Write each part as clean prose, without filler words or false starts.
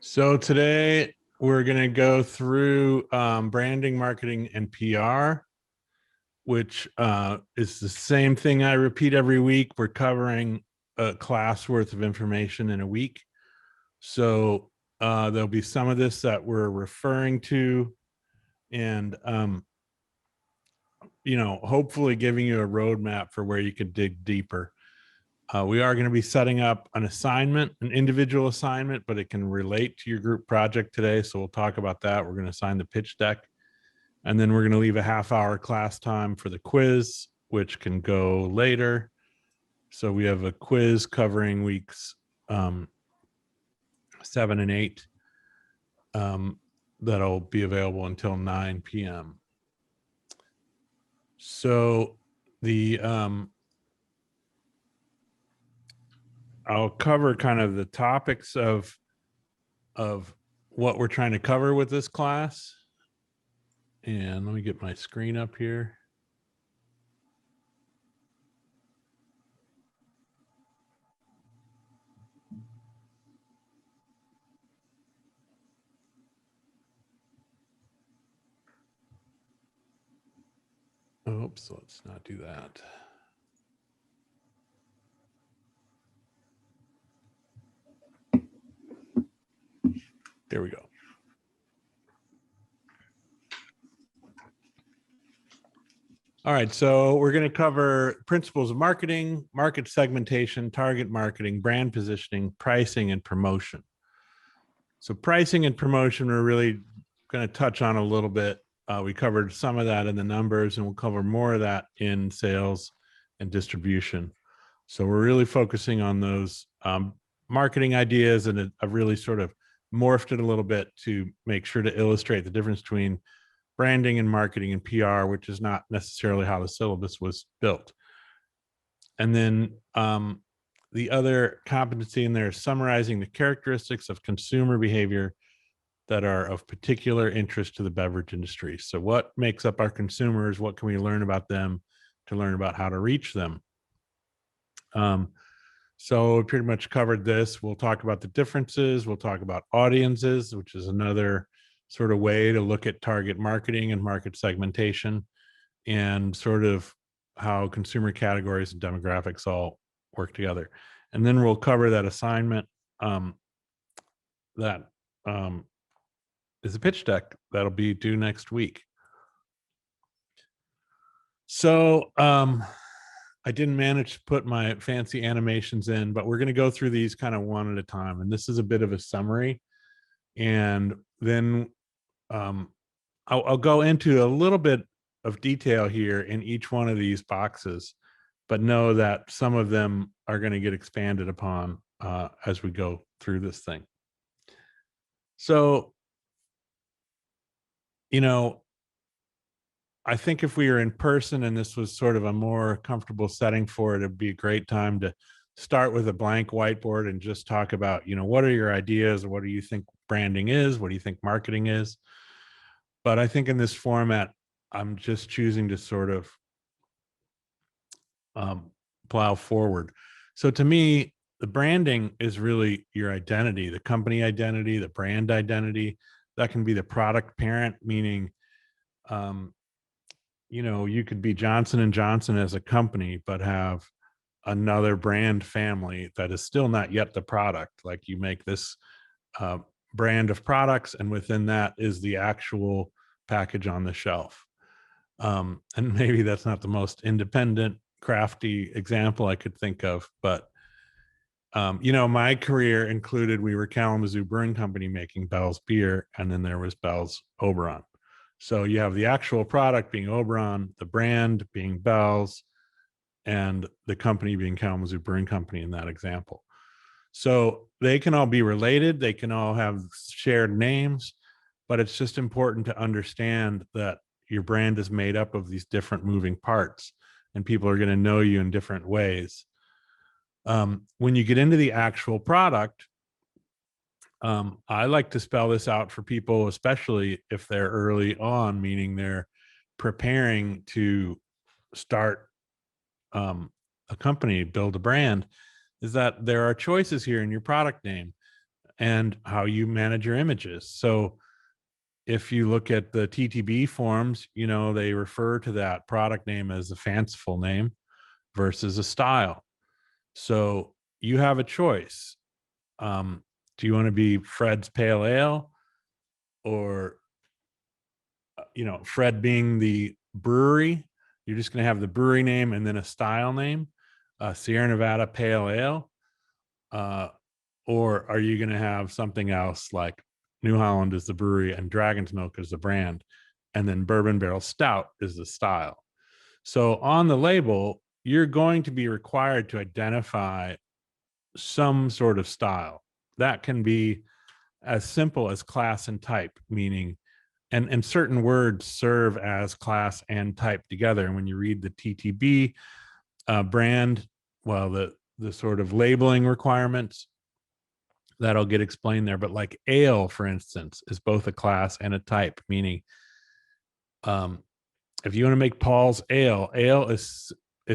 So today we're going to go through branding, marketing, and PR, which is the same thing I repeat every week. We're covering a class worth of information in a week. So there'll be some of this that we're referring to and, hopefully giving you a roadmap for where you can dig deeper. We are going to be setting up an assignment, an individual assignment, but it can relate to your group project today. So we'll talk about that. We're going to assign the pitch deck, and then we're going to leave a half-hour class time for the quiz, which can go later. So we have a quiz covering weeks 7 and 8 that'll be available until 9 p.m. So the I'll cover kind of the topics of what we're trying to cover with this class. And let me get my screen up here. Oops, let's not do that. There we go. All right, so we're going to cover principles of marketing, market segmentation, target marketing, brand positioning, pricing, and promotion. So pricing and promotion we're really going to touch on a little bit. We covered some of that in the numbers, and we'll cover more of that in sales and distribution. So we're really focusing on those marketing ideas, and I've really sort of morphed it a little bit to make sure to illustrate the difference between branding and marketing and PR, which is not necessarily how the syllabus was built. And then the other competency in there is summarizing the characteristics of consumer behavior that are of particular interest to the beverage industry. So what makes up our consumers? What can we learn about them to learn about how to reach them? So we pretty much covered this. We'll talk about the differences. We'll talk about audiences, which is another sort of way to look at target marketing and market segmentation, and sort of how consumer categories and demographics all work together. And then we'll cover that assignment that is a pitch deck that'll be due next week. So I didn't manage to put my fancy animations in, but we're going to go through these kind of one at a time. And this is a bit of a summary. And then I'll go into a little bit of detail here in each one of these boxes, but know that some of them are going to get expanded upon as we go through this thing. So, I think if we were in person and this was sort of a more comfortable setting for it, it'd be a great time to start with a blank whiteboard and just talk about, what are your ideas? What do you think branding is? What do you think marketing is? But I think in this format, I'm just choosing to sort of plow forward. So to me, the branding is really your identity, the company identity, the brand identity. That can be the product parent, meaning, you could be Johnson & Johnson as a company, but have another brand family that is still not yet the product. Like you make this brand of products, and within that is the actual package on the shelf. And maybe that's not the most independent, crafty example I could think of, but my career included, we were Kalamazoo Brewing Company making Bell's beer, and then there was Bell's Oberon. So you have the actual product being Oberon, the brand being Bell's, and the company being Kalamazoo Brewing Company in that example. So they can all be related. They can all have shared names, but it's just important to understand that your brand is made up of these different moving parts, and people are going to know you in different ways. When you get into the actual product, I like to spell this out for people, especially if they're early on, meaning they're preparing to start a company, build a brand, is that there are choices here in your product name. and how you manage your images. So if you look at the TTB forms, they refer to that product name as a fanciful name versus a style. So you have a choice. Do you want to be Fred's Pale Ale, or Fred being the brewery? You're just going to have the brewery name and then a style name, Sierra Nevada Pale Ale, or are you going to have something else like New Holland is the brewery and Dragon's Milk is the brand, and then Bourbon Barrel Stout is the style? So on the label, you're going to be required to identify some sort of style. That can be as simple as class and type, meaning, and certain words serve as class and type together. And when you read the TTB brand, well, the sort of labeling requirements, that'll get explained there. But like ale, for instance, is both a class and a type, meaning if you want to make Paul's ale, ale is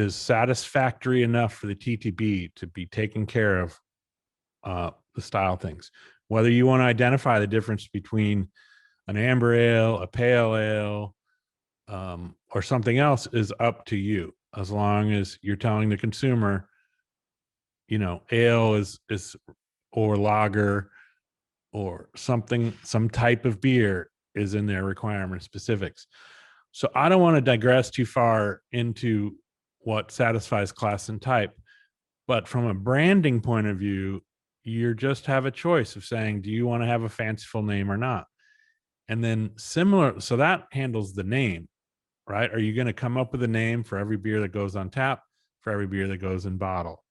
satisfactory enough for the TTB to be taking care of the style things. Whether you want to identify the difference between an amber ale, a pale ale, or something else is up to you, as long as you're telling the consumer, ale is or lager or something, some type of beer is in their requirement specifics. So I don't want to digress too far into what satisfies class and type, but from a branding point of view, you just have a choice of saying, do you want to have a fanciful name or not? And then similar, so that handles the name, right? Are you going to come up with a name for every beer that goes on tap, for every beer that goes in bottle?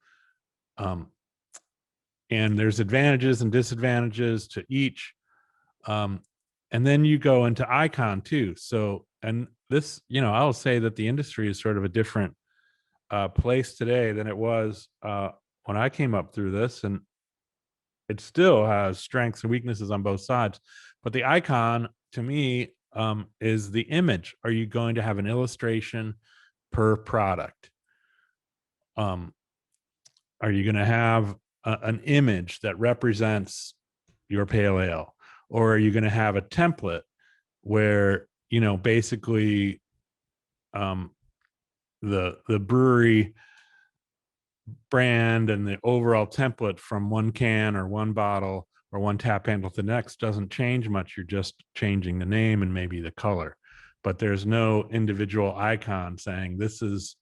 And there's advantages and disadvantages to each. And then you go into icon too. So, and this, I'll say that the industry is sort of a different place today than it was when I came up through this, and it still has strengths and weaknesses on both sides. But the icon, to me, is the image. Are you going to have an illustration per product? Are you going to have an image that represents your pale ale, or are you going to have a template where basically the brewery brand and the overall template from one can or one bottle or one tap handle to the next doesn't change much? You're just changing the name and maybe the color, but there's no individual icon saying this is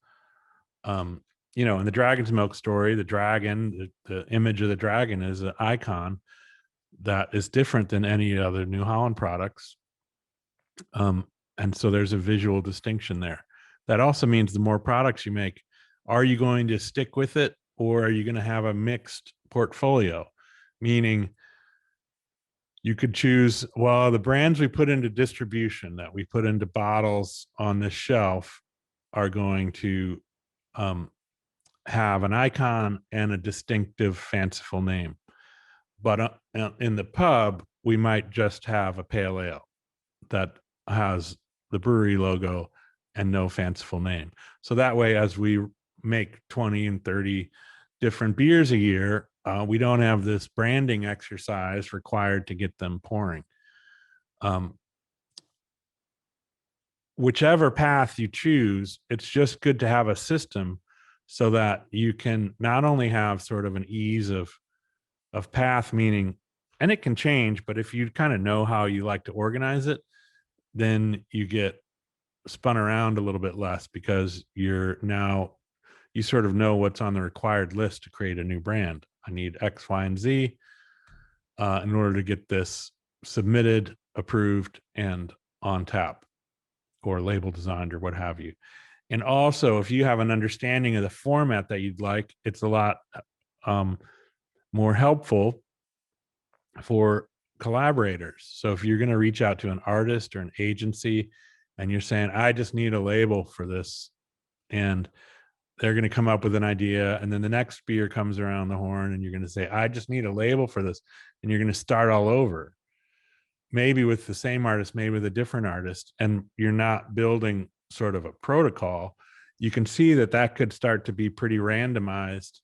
in the Dragon's Milk story, the dragon, the image of the dragon is an icon that is different than any other New Holland products. And so there's a visual distinction there. That also means the more products you make, are you going to stick with it, or are you going to have a mixed portfolio? Meaning you could choose, well, the brands we put into distribution, that we put into bottles on this shelf, are going to have an icon and a distinctive, fanciful name. But in the pub, we might just have a pale ale that has the brewery logo and no fanciful name. So that way, as we make 20 and 30 different beers a year, we don't have this branding exercise required to get them pouring. Whichever path you choose, it's just good to have a system so that you can not only have sort of an ease of path, meaning, and it can change, but if you kind of know how you like to organize it, then you get spun around a little bit less, because you sort of know what's on the required list to create a new brand. I need X, Y, and Z in order to get this submitted, approved, and on tap or label designed or what have you. And also, if you have an understanding of the format that you'd like, it's a lot more helpful for collaborators. So if you're going to reach out to an artist or an agency and you're saying, I just need a label for this, and they're going to come up with an idea, and then the next beer comes around the horn and you're going to say, I just need a label for this, and you're going to start all over, maybe with the same artist, maybe with a different artist, and you're not building sort of a protocol. You can see that could start to be pretty randomized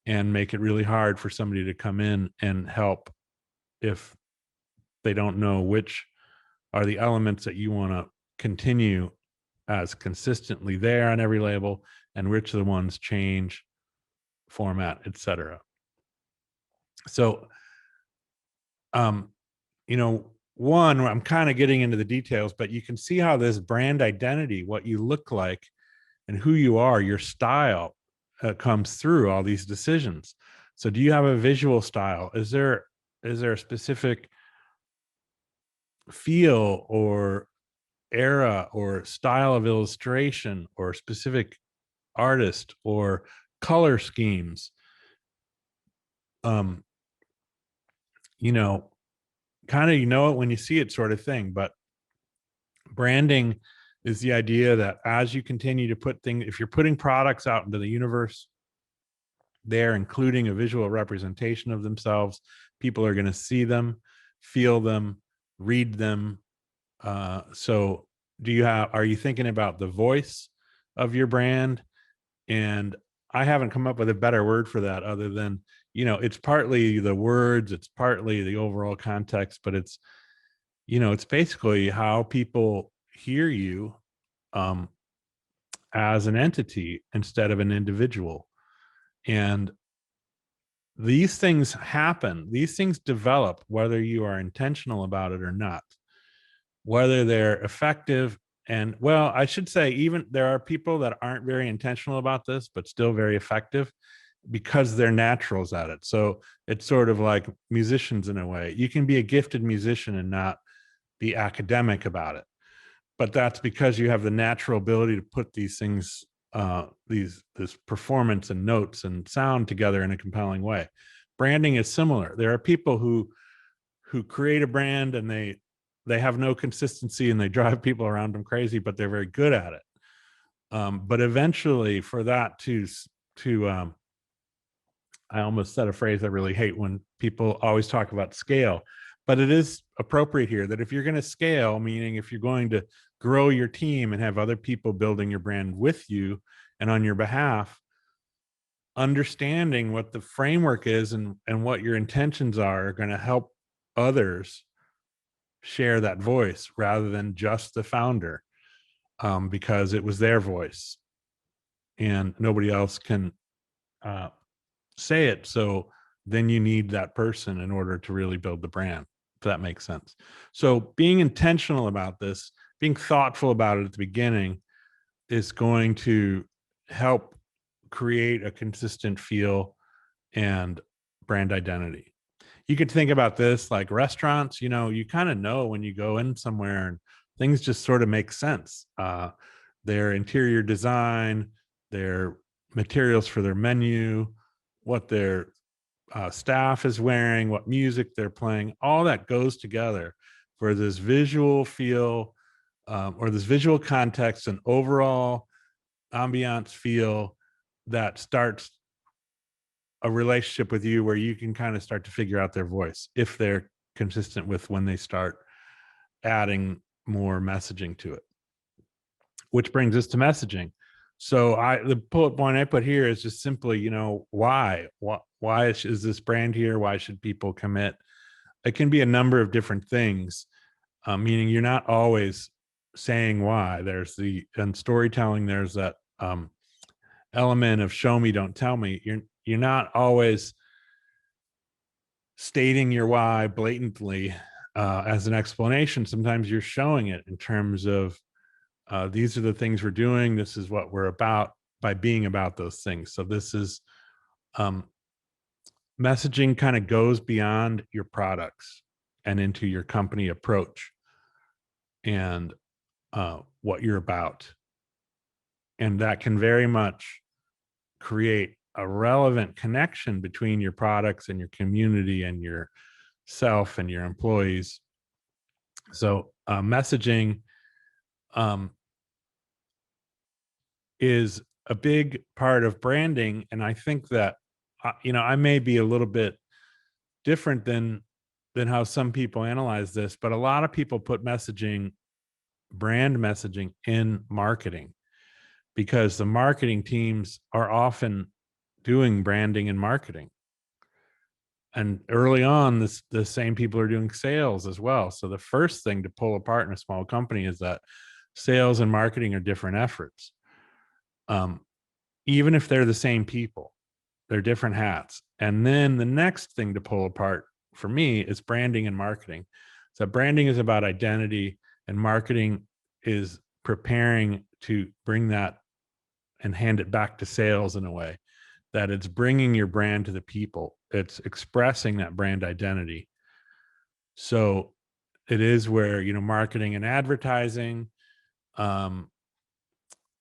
and make it really hard for somebody to come in and help if they don't know which are the elements that you want to continue as consistently there on every label and which of the ones change format, etc. So, um, one, I'm kind of getting into the details, but you can see how this brand identity, what you look like and who you are, your style, comes through all these decisions. So do you have a visual style? Is there a specific feel or era or style of illustration or specific artist or color schemes? um you know Kind of, it when you see it, sort of thing. But branding is the idea that as you continue to put things, if you're putting products out into the universe, they're including a visual representation of themselves. People are going to see them, feel them, read them. So are you thinking about the voice of your brand? And I haven't come up with a better word for that other than, it's partly the words, it's partly the overall context, but it's basically how people hear you, um, as an entity instead of an individual. And these things happen, these things develop, whether you are intentional about it or not, whether they're effective. And well, I should say, even there are people that aren't very intentional about this, but still very effective because they're naturals at it. So it's sort of like musicians in a way. You can be a gifted musician and not be academic about it, but that's because you have the natural ability to put these things, this performance and notes and sound together in a compelling way. Branding is similar. There are people who create a brand and they have no consistency and they drive people around them crazy, but they're very good at it. But eventually, for that to I almost said a phrase I really hate when people always talk about scale, but it is appropriate here that if you're going to scale, meaning if you're going to grow your team and have other people building your brand with you and on your behalf, understanding what the framework is and what your intentions are going to help others share that voice rather than just the founder, because it was their voice and nobody else can uh, say it. So then you need that person in order to really build the brand, if that makes sense. So being intentional about this, being thoughtful about it at the beginning, is going to help create a consistent feel and brand identity. You could think about this like restaurants. You kind of know when you go in somewhere and things just sort of make sense. Their interior design, their materials for their menu, what their staff is wearing, what music they're playing, all that goes together for this visual feel, or this visual context and overall ambiance feel that starts a relationship with you where you can kind of start to figure out their voice if they're consistent with when they start adding more messaging to it. Which brings us to messaging. So the bullet point I put here is just simply, why is this brand here? Why should people commit? It can be a number of different things, meaning you're not always saying why. In storytelling, there's that element of show me, don't tell me. You're not always stating your why blatantly as an explanation. Sometimes you're showing it in terms of, these are the things we're doing. This is what we're about, by being about those things. So this is, messaging kind of goes beyond your products and into your company approach and what you're about. And that can very much create a relevant connection between your products and your community and yourself and your employees. So messaging um, is a big part of branding. And I think that, I may be a little bit different than how some people analyze this, but a lot of people put brand messaging in marketing, because the marketing teams are often doing branding and marketing. And early on, the same people are doing sales as well. So the first thing to pull apart in a small company is that sales and marketing are different efforts. Um, Even if they're the same people, they're different hats. And then the next thing to pull apart for me is branding and marketing. So branding is about identity, and marketing is preparing to bring that and hand it back to sales in a way that it's bringing your brand to the people. It's expressing that brand identity. So it is where, marketing and advertising, um,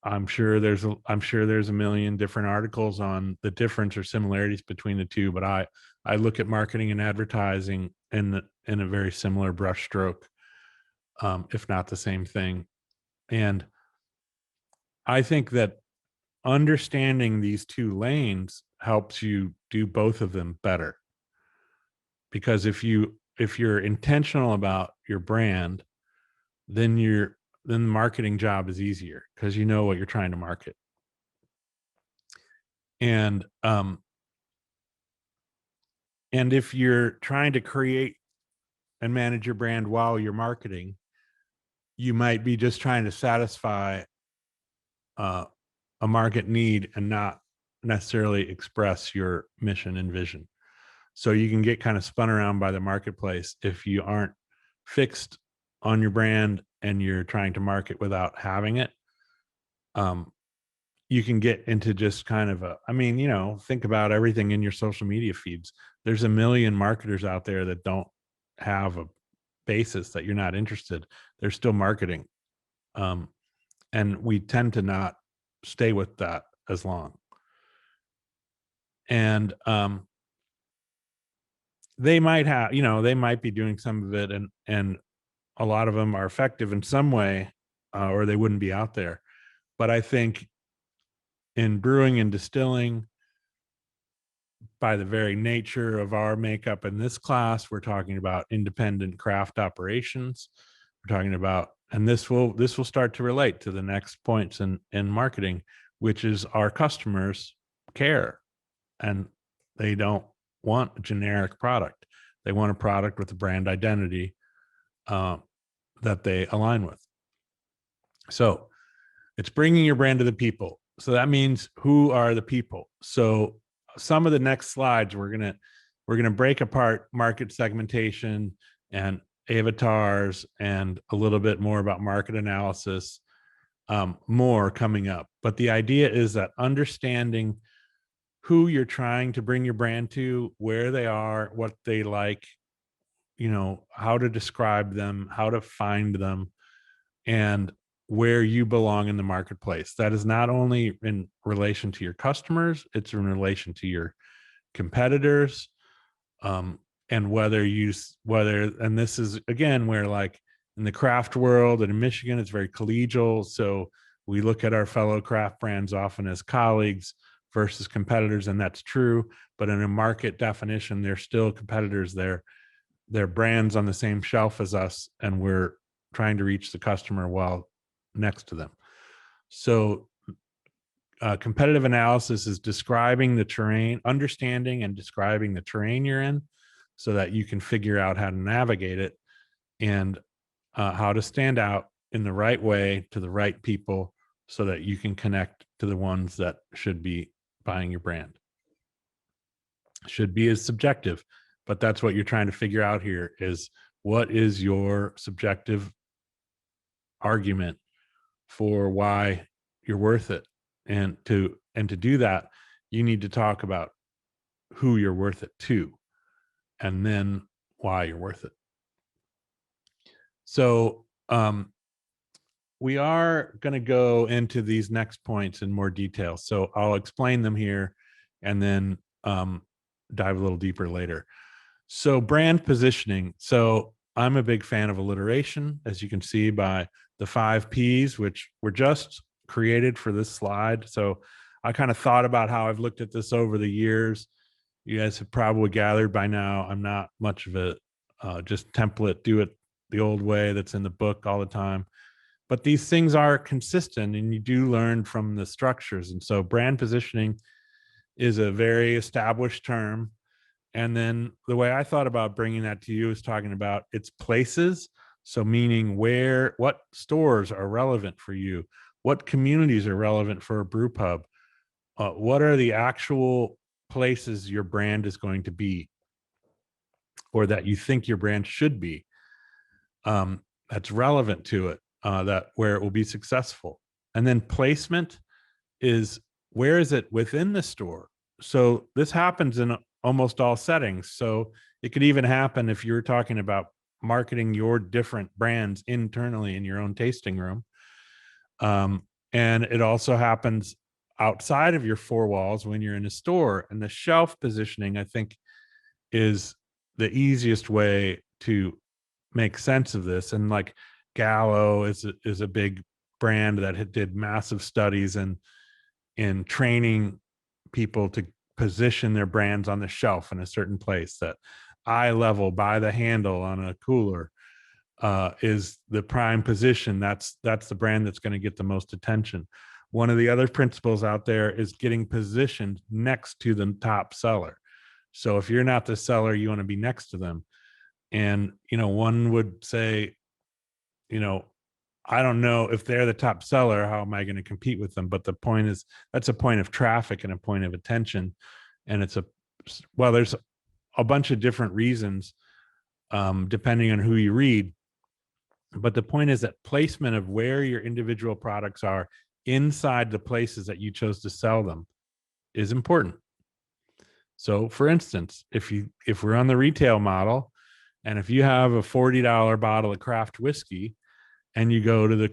I'm sure there's a million different articles on the difference or similarities between the two, but I look at marketing and advertising in a very similar brushstroke, if not the same thing. And I think that understanding these two lanes helps you do both of them better. Because if you're intentional about your brand, then the marketing job is easier because you know what you're trying to market. And and if you're trying to create and manage your brand while you're marketing, you might be just trying to satisfy uh, a market need and not necessarily express your mission and vision. So you can get kind of spun around by the marketplace if you aren't fixed on your brand and you're trying to market without having it. Um, you can get into just kind of think about everything in your social media feeds. There's a million marketers out there that don't have a basis that you're not interested. They're still marketing. Um, and we tend to not stay with that as long. And they might have, they might be doing some of it, and a lot of them are effective in some way, or they wouldn't be out there. But I think in brewing and distilling, by the very nature of our makeup in this class, we're talking about independent craft operations. We're talking about, and this will start to relate to the next points in marketing, which is our customers care, and they don't want a generic product. They want a product with a brand identity uh, that they align with. So it's bringing your brand to the people. So that means, who are the people? So some of the next slides, we're gonna break apart market segmentation and avatars and a little bit more about market analysis, more coming up. But the idea is that understanding who you're trying to bring your brand to, where they are, what they like, how to describe them, how to find them, and where you belong in the marketplace. That is not only in relation to your customers, it's in relation to your competitors. Um, and and this is again where, like, in the craft world and in Michigan, it's very collegial. So we look at our fellow craft brands often as colleagues versus competitors, and that's true. But in a market definition, they're still competitors. They're brands on the same shelf as us, and we're trying to reach the customer while next to them. So competitive analysis is describing the terrain, understanding and describing the terrain you're in, so that you can figure out how to navigate it, and how to stand out in the right way to the right people, so that you can connect to the ones that should be buying your brand. Should be is subjective, but that's what you're trying to figure out here, is what is your subjective argument for why you're worth it. And to do that, you need to talk about who you're worth it to, and then why you're worth it. So we are going to go into these next points in more detail. So I'll explain them here and then dive a little deeper later. So brand positioning. So I'm a big fan of alliteration, as you can see by the 5 Ps, which were just created for this slide. So I kind of thought about how I've looked at this over the years. You guys have probably gathered by now, I'm not much of a just template, do it the old way that's in the book all the time. But these things are consistent, and you do learn from the structures. And so brand positioning is a very established term. And then the way I thought about bringing that to you is talking about its places. So, meaning what stores are relevant for you, what communities are relevant for a brew pub, what are the actual places your brand is going to be, or that you think your brand should be, that's relevant to it, that where it will be successful. And then placement is, where is it within the store? So this happens in almost all settings. So it could even happen if you're talking about marketing your different brands internally in your own tasting room. And it also happens outside of your four walls when you're in a store. And the shelf positioning, I think, is the easiest way to make sense of this. And like Gallo is a big brand that did massive studies in training people to position their brands on the shelf in a certain place, that eye level by the handle on a cooler is the prime position. That's the brand that's going to get the most attention. One of the other principles out there is getting positioned next to the top seller. So if you're not the seller, you want to be next to them. And, one would say, you know, I don't know if they're the top seller, how am I going to compete with them? But the point is, that's a point of traffic and a point of attention. And there's a bunch of different reasons, depending on who you read. But the point is that placement of where your individual products are inside the places that you chose to sell them is important. So for instance, if we're on the retail model, and if you have a $40 bottle of craft whiskey and you go to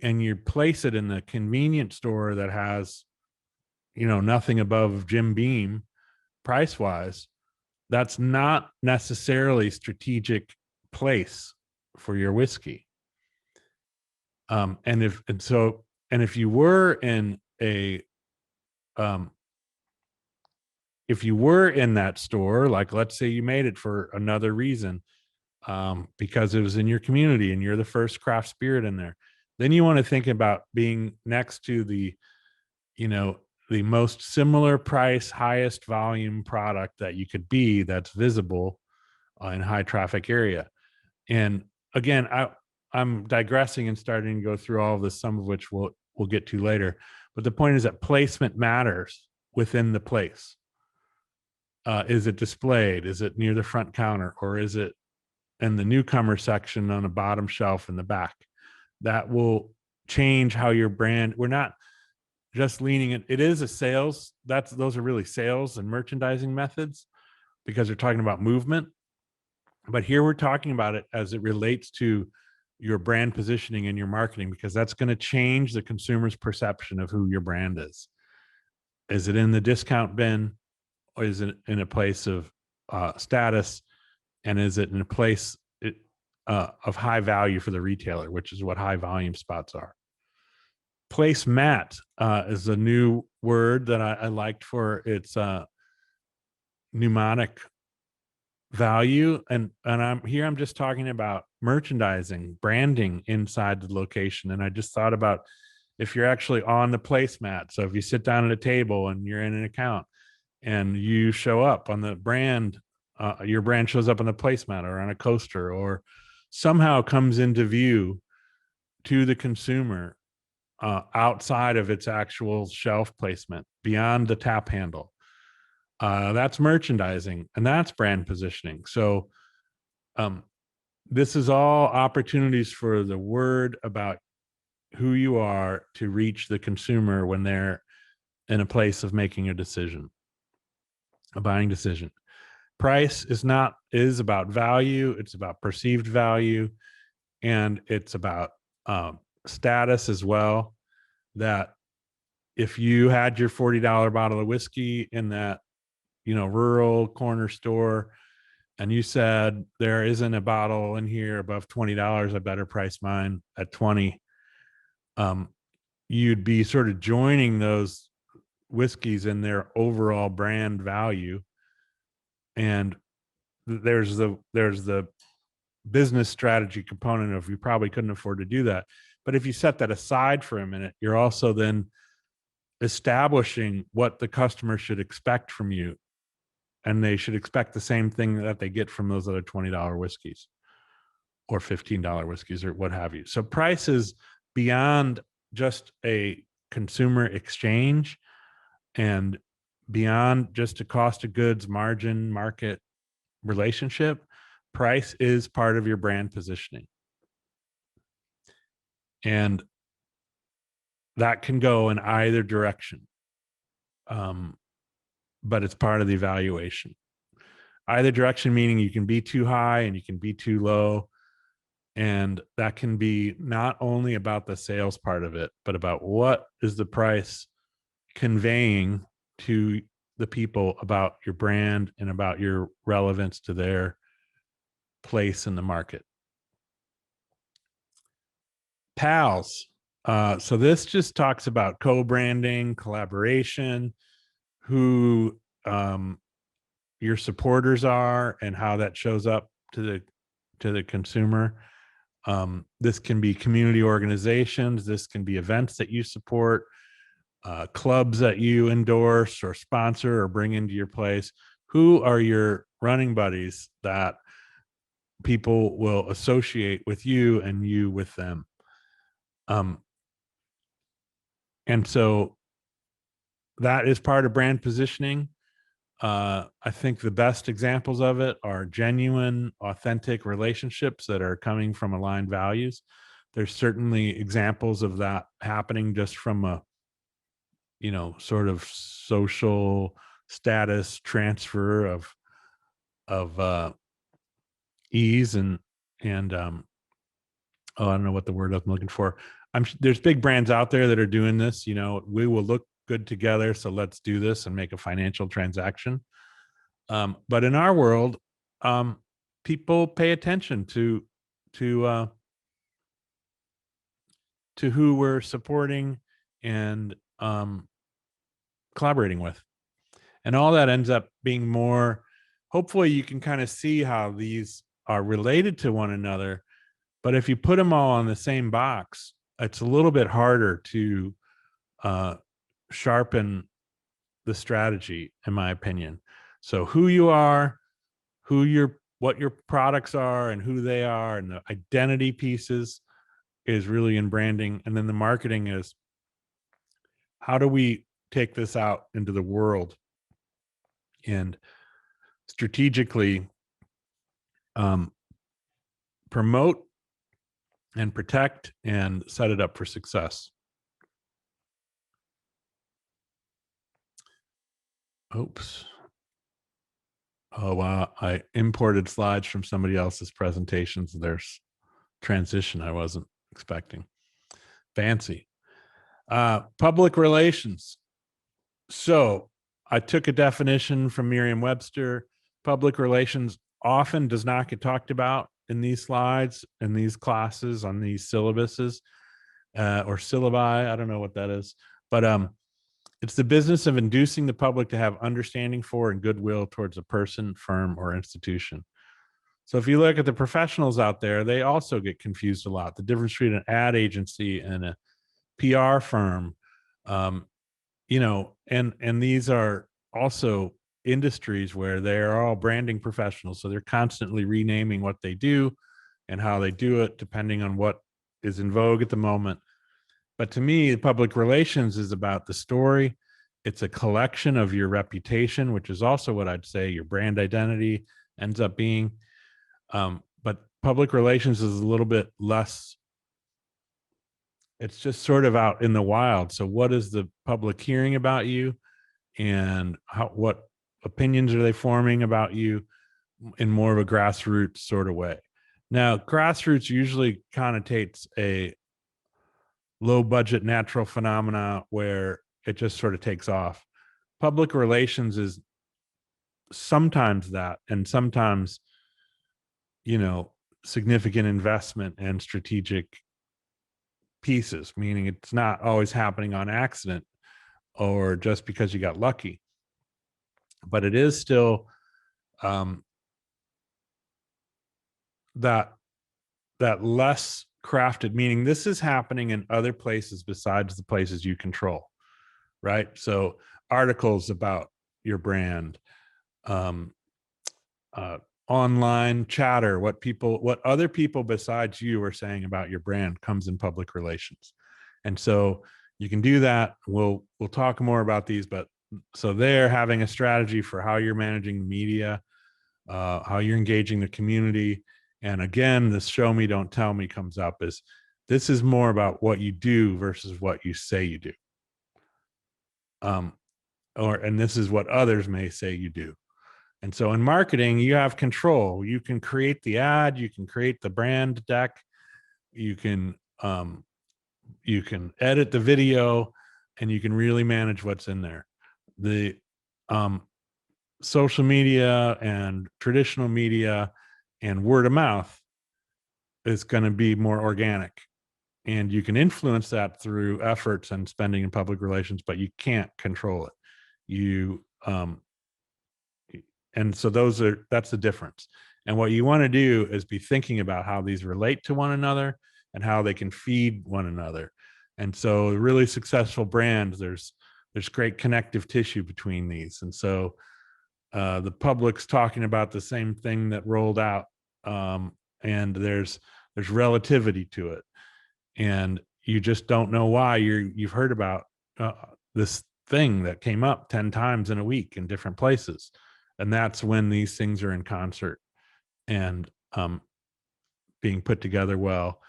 and you place it in the convenience store that has, nothing above Jim Beam price wise, that's not necessarily strategic place for your whiskey. And if you were in that store, like let's say you made it for another reason, because it was in your community and you're the first craft spirit in there, then you want to think about being next to the most similar price, highest volume product that you could be, that's visible in high traffic area. And again, I'm digressing and starting to go through all of this, some of which we'll get to later. But the point is that placement matters within the place. Is it displayed? Is it near the front counter? Or is it in the newcomer section on the bottom shelf in the back? That will change how your brand, we're not just leaning it is a sales, those are really sales and merchandising methods, because they're talking about movement. But here we're talking about it as it relates to your brand positioning and your marketing, because that's going to change the consumer's perception of who your brand is. Is it in the discount bin, or is it in a place of status? And is it in a place of high value for the retailer, which is what high volume spots are? Placemat is a new word that I liked for its mnemonic value. And I'm just talking about merchandising, branding inside the location. And I just thought about, if you're actually on the placemat, so if you sit down at a table and you're in an account and you show up on the brand, your brand shows up on the placemat or on a coaster, or somehow comes into view to the consumer outside of its actual shelf placement, beyond the tap handle. That's merchandising, and that's brand positioning. So this is all opportunities for the word about who you are to reach the consumer when they're in a place of making a decision, a buying decision. Price is about value. It's about perceived value, and it's about status as well. That if you had your $40 bottle of whiskey in that rural corner store, and you said, there isn't a bottle in here above $20, I better price mine at 20, you'd be sort of joining those whiskeys in their overall brand value. And there's the business strategy component of, you probably couldn't afford to do that. But if you set that aside for a minute, you're also then establishing what the customer should expect from you and they should expect the same thing that they get from those other $20 whiskeys or $15 whiskeys or what have you. So price is beyond just a consumer exchange and beyond just a cost of goods margin market relationship. Price is part of your brand positioning. And that can go in either direction. But it's part of the evaluation. Either direction, meaning you can be too high and you can be too low. And that can be not only about the sales part of it, but about what is the price conveying to the people about your brand and about your relevance to their place in the market. PALs. So this just talks about co-branding, collaboration, who your supporters are, and how that shows up to the consumer. This can be community organizations. This can be events that you support, clubs that you endorse or sponsor or bring into your place. Who are your running buddies that people will associate with you and you with them? And so that is part of brand positioning. I think the best examples of it are genuine, authentic relationships that are coming from aligned values. There's certainly examples of that happening just from a, sort of social status transfer of ease and oh, I don't know what the word I'm looking for. There's big brands out there that are doing this. We will look good together, so let's do this and make a financial transaction. But in our world, people pay attention to who we're supporting and collaborating with, and all that ends up being more. Hopefully, you can kind of see how these are related to one another. But if you put them all in the same box, it's a little bit harder to sharpen the strategy, in my opinion. So who you are, what your products are and who they are, and the identity pieces is really in branding. And then the marketing is, how do we take this out into the world and strategically promote and protect and set it up for success. Oops. Oh, wow. I imported slides from somebody else's presentations. There's transition I wasn't expecting. Fancy. Public relations. So I took a definition from Merriam-Webster. Public relations often does not get talked about in these slides, in these classes, on these syllabuses or syllabi. I don't know what that is. But it's the business of inducing the public to have understanding for and goodwill towards a person, firm, or institution. So if you look at the professionals out there, they also get confused a lot. The difference between an ad agency and a PR firm, and these are also industries where they are all branding professionals. So they're constantly renaming what they do and how they do it, depending on what is in vogue at the moment. But to me, public relations is about the story. It's a collection of your reputation, which is also what I'd say your brand identity ends up being. But public relations is a little bit less. It's just sort of out in the wild. So what is the public hearing about you, and what opinions are they forming about you in more of a grassroots sort of way? Now, grassroots usually connotates a low budget natural phenomena where it just sort of takes off. Public relations is sometimes that, and sometimes, significant investment and strategic pieces, meaning it's not always happening on accident or just because you got lucky, but it is still that less crafted, meaning this is happening in other places besides the places you control, right? So articles about your brand, um, online chatter, what other people besides you are saying about your brand comes in public relations. And so you can do that. We'll talk more about these, but so they're having a strategy for how you're managing the media, how you're engaging the community. And again, this show me, don't tell me comes up is this is more about what you do versus what you say you do. And this is what others may say you do. And so in marketing, you have control. You can create the ad, you can create the brand deck, you can um, you can edit the video, and you can really manage what's in there. The um, social media and traditional media and word of mouth is going to be more organic, and you can influence that through efforts and spending in public relations, but you can't control it. You and so that's the difference. And what you want to do is be thinking about how these relate to one another and how they can feed one another. And so really successful brands, there's great connective tissue between these. And so the public's talking about the same thing that rolled out, and there's relativity to it, and you just don't know why. You've heard about this thing that came up 10 times in a week in different places, and that's when these things are in concert and being put together well,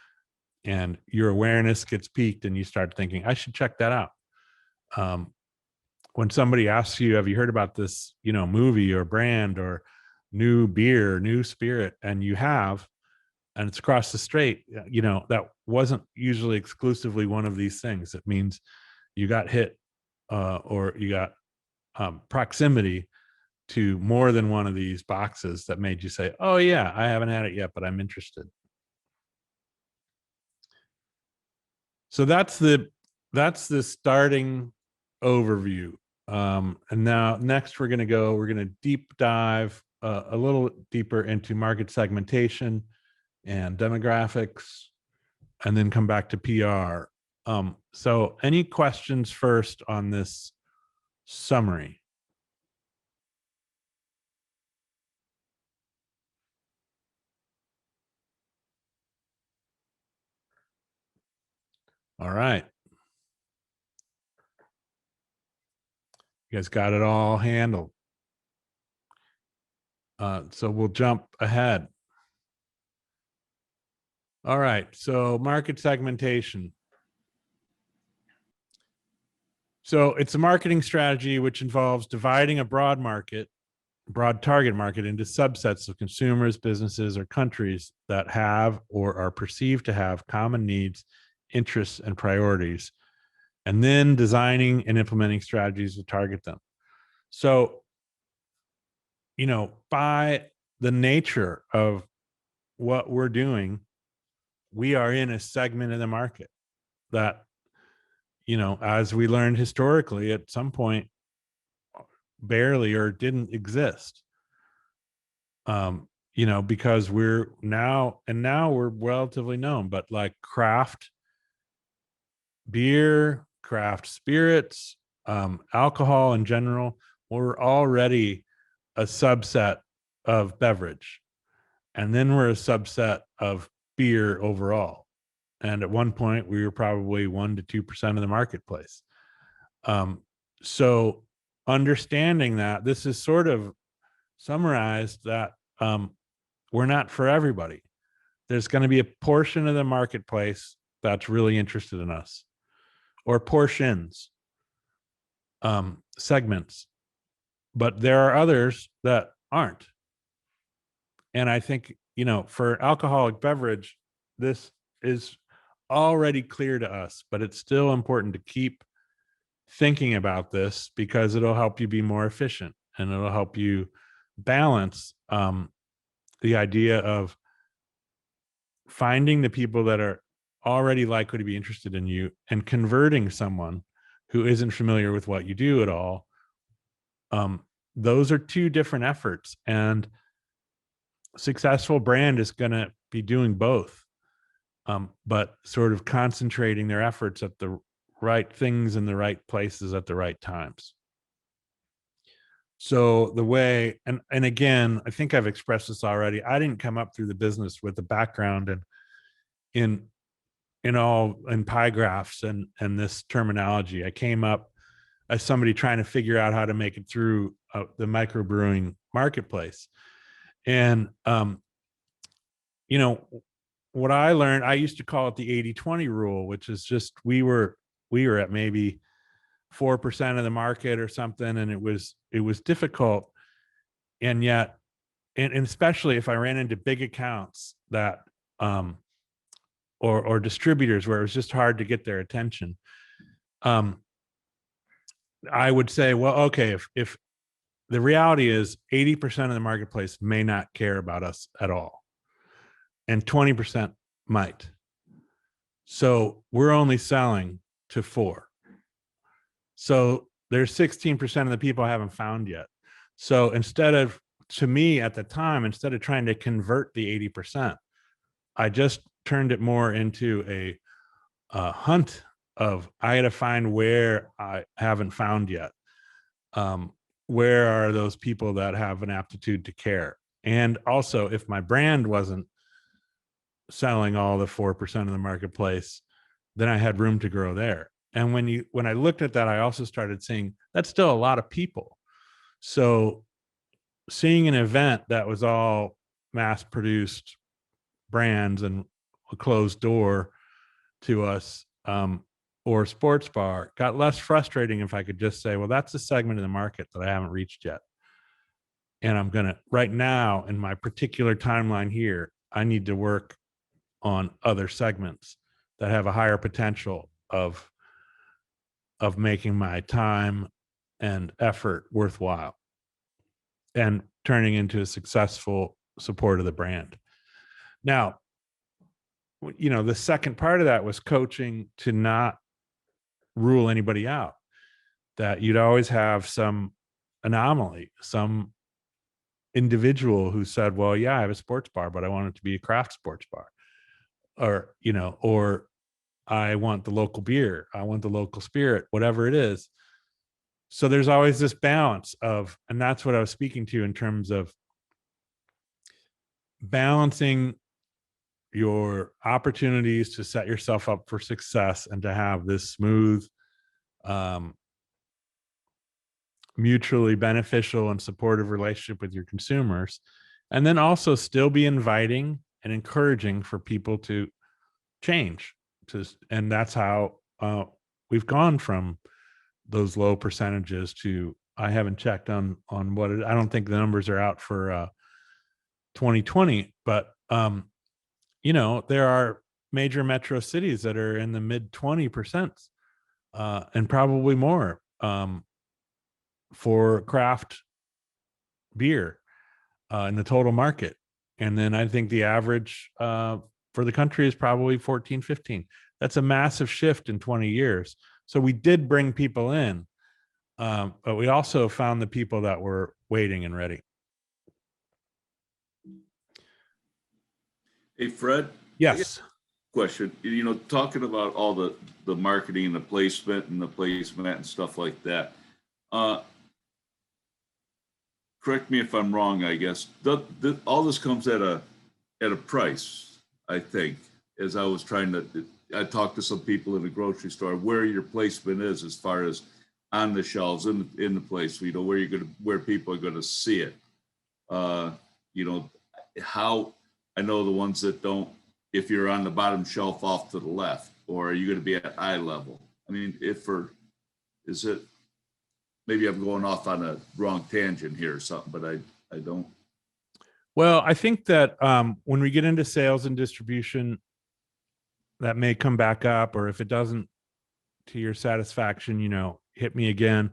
and your awareness gets piqued and you start thinking, I should check that out. When somebody asks you, have you heard about this, movie or brand or new beer, new spirit, and you have, and it's across the street, that wasn't usually exclusively one of these things. It means you got hit, or you got proximity to more than one of these boxes that made you say, oh yeah, I haven't had it yet, but I'm interested. So that's the starting overview. And now next we're going to deep dive a little deeper into market segmentation and demographics, and then come back to PR. So any questions first on this summary? All right. You guys got it all handled. So we'll jump ahead. All right. So market segmentation. So it's a marketing strategy which involves dividing a broad target market into subsets of consumers, businesses, or countries that have or are perceived to have common needs, interests, and priorities, and then designing and implementing strategies to target them. So, by the nature of what we're doing, we are in a segment of the market that, as we learned historically, at some point barely or didn't exist. Because now we're relatively known, but like craft beer, craft spirits, alcohol in general, we're already a subset of beverage. And then we're a subset of beer overall. And at one point, we were probably 1% to 2% of the marketplace. So understanding that, this is sort of summarized that we're not for everybody. There's going to be a portion of the marketplace that's really interested in us, or portions, segments, but there are others that aren't. And I think, for alcoholic beverage, this is already clear to us, but it's still important to keep thinking about this because it'll help you be more efficient, and it'll help you balance the idea of finding the people that are already likely to be interested in you and converting someone who isn't familiar with what you do at all. Those are two different efforts, and successful brand is going to be doing both, but sort of concentrating their efforts at the right things in the right places at the right times. So the way, and again, I think I've expressed this already. I didn't come up through the business with a background in in pie graphs and this terminology. I came up as somebody trying to figure out how to make it through the microbrewing marketplace. And you know, what I learned, I used to call it the 80-20 rule, which is just we were at maybe 4% of the market or something, and it was difficult. And yet, and especially if I ran into big accounts that or distributors where it was just hard to get their attention, um I would say, well, okay, if the reality is 80% of the marketplace may not care about us at all, and 20% might. So we're only selling to 4. So there's 16% of the people I haven't found yet. So to me at the time, instead of trying to convert the 80%, I just turned it more into a hunt of, I got to find where I haven't found yet. Where are those people that have an aptitude to care? And also, if my brand wasn't selling all the 4% of the marketplace, then I had room to grow there. And when I looked at that, I also started seeing that's still a lot of people. So seeing an event that was all mass produced brands and a closed door to us, or a sports bar, got less frustrating if I could just say, well, that's a segment of the market that I haven't reached yet. And I'm going to, right now, in my particular timeline here, I need to work on other segments that have a higher potential of making my time and effort worthwhile and turning into a successful support of the brand. Now, the second part of that was coaching to not rule anybody out, that you'd always have some anomaly, some individual who said, well, yeah, I have a sports bar, but I want it to be a craft sports bar. Or I want the local beer, I want the local spirit, whatever it is. So there's always this balance of, and that's what I was speaking to in terms of balancing your opportunities to set yourself up for success and to have this smooth, um, mutually beneficial and supportive relationship with your consumers, and then also still be inviting and encouraging for people to change. And that's how we've gone from those low percentages to, I haven't checked on what I don't think the numbers are out for 2020, but there are major metro cities that are in the mid 20%, and probably more, for craft beer in the total market. And then I think the average for the country is probably 14, 15. That's a massive shift in 20 years. So we did bring people in, but we also found the people that were waiting and ready. Hey, Fred. Yes. Question. Talking about all the marketing and the placement and stuff like that. Correct me if I'm wrong. I guess all this comes at a price. I think, as I talked to some people in the grocery store, where your placement is as far as on the shelves in the place, where people are gonna see it. How I know the ones that don't. If you're on the bottom shelf off to the left, or are you going to be at eye level? I mean, is it? Maybe I'm going off on a wrong tangent here or something, but I don't. Well, I think that when we get into sales and distribution, that may come back up, or if it doesn't to your satisfaction, hit me again.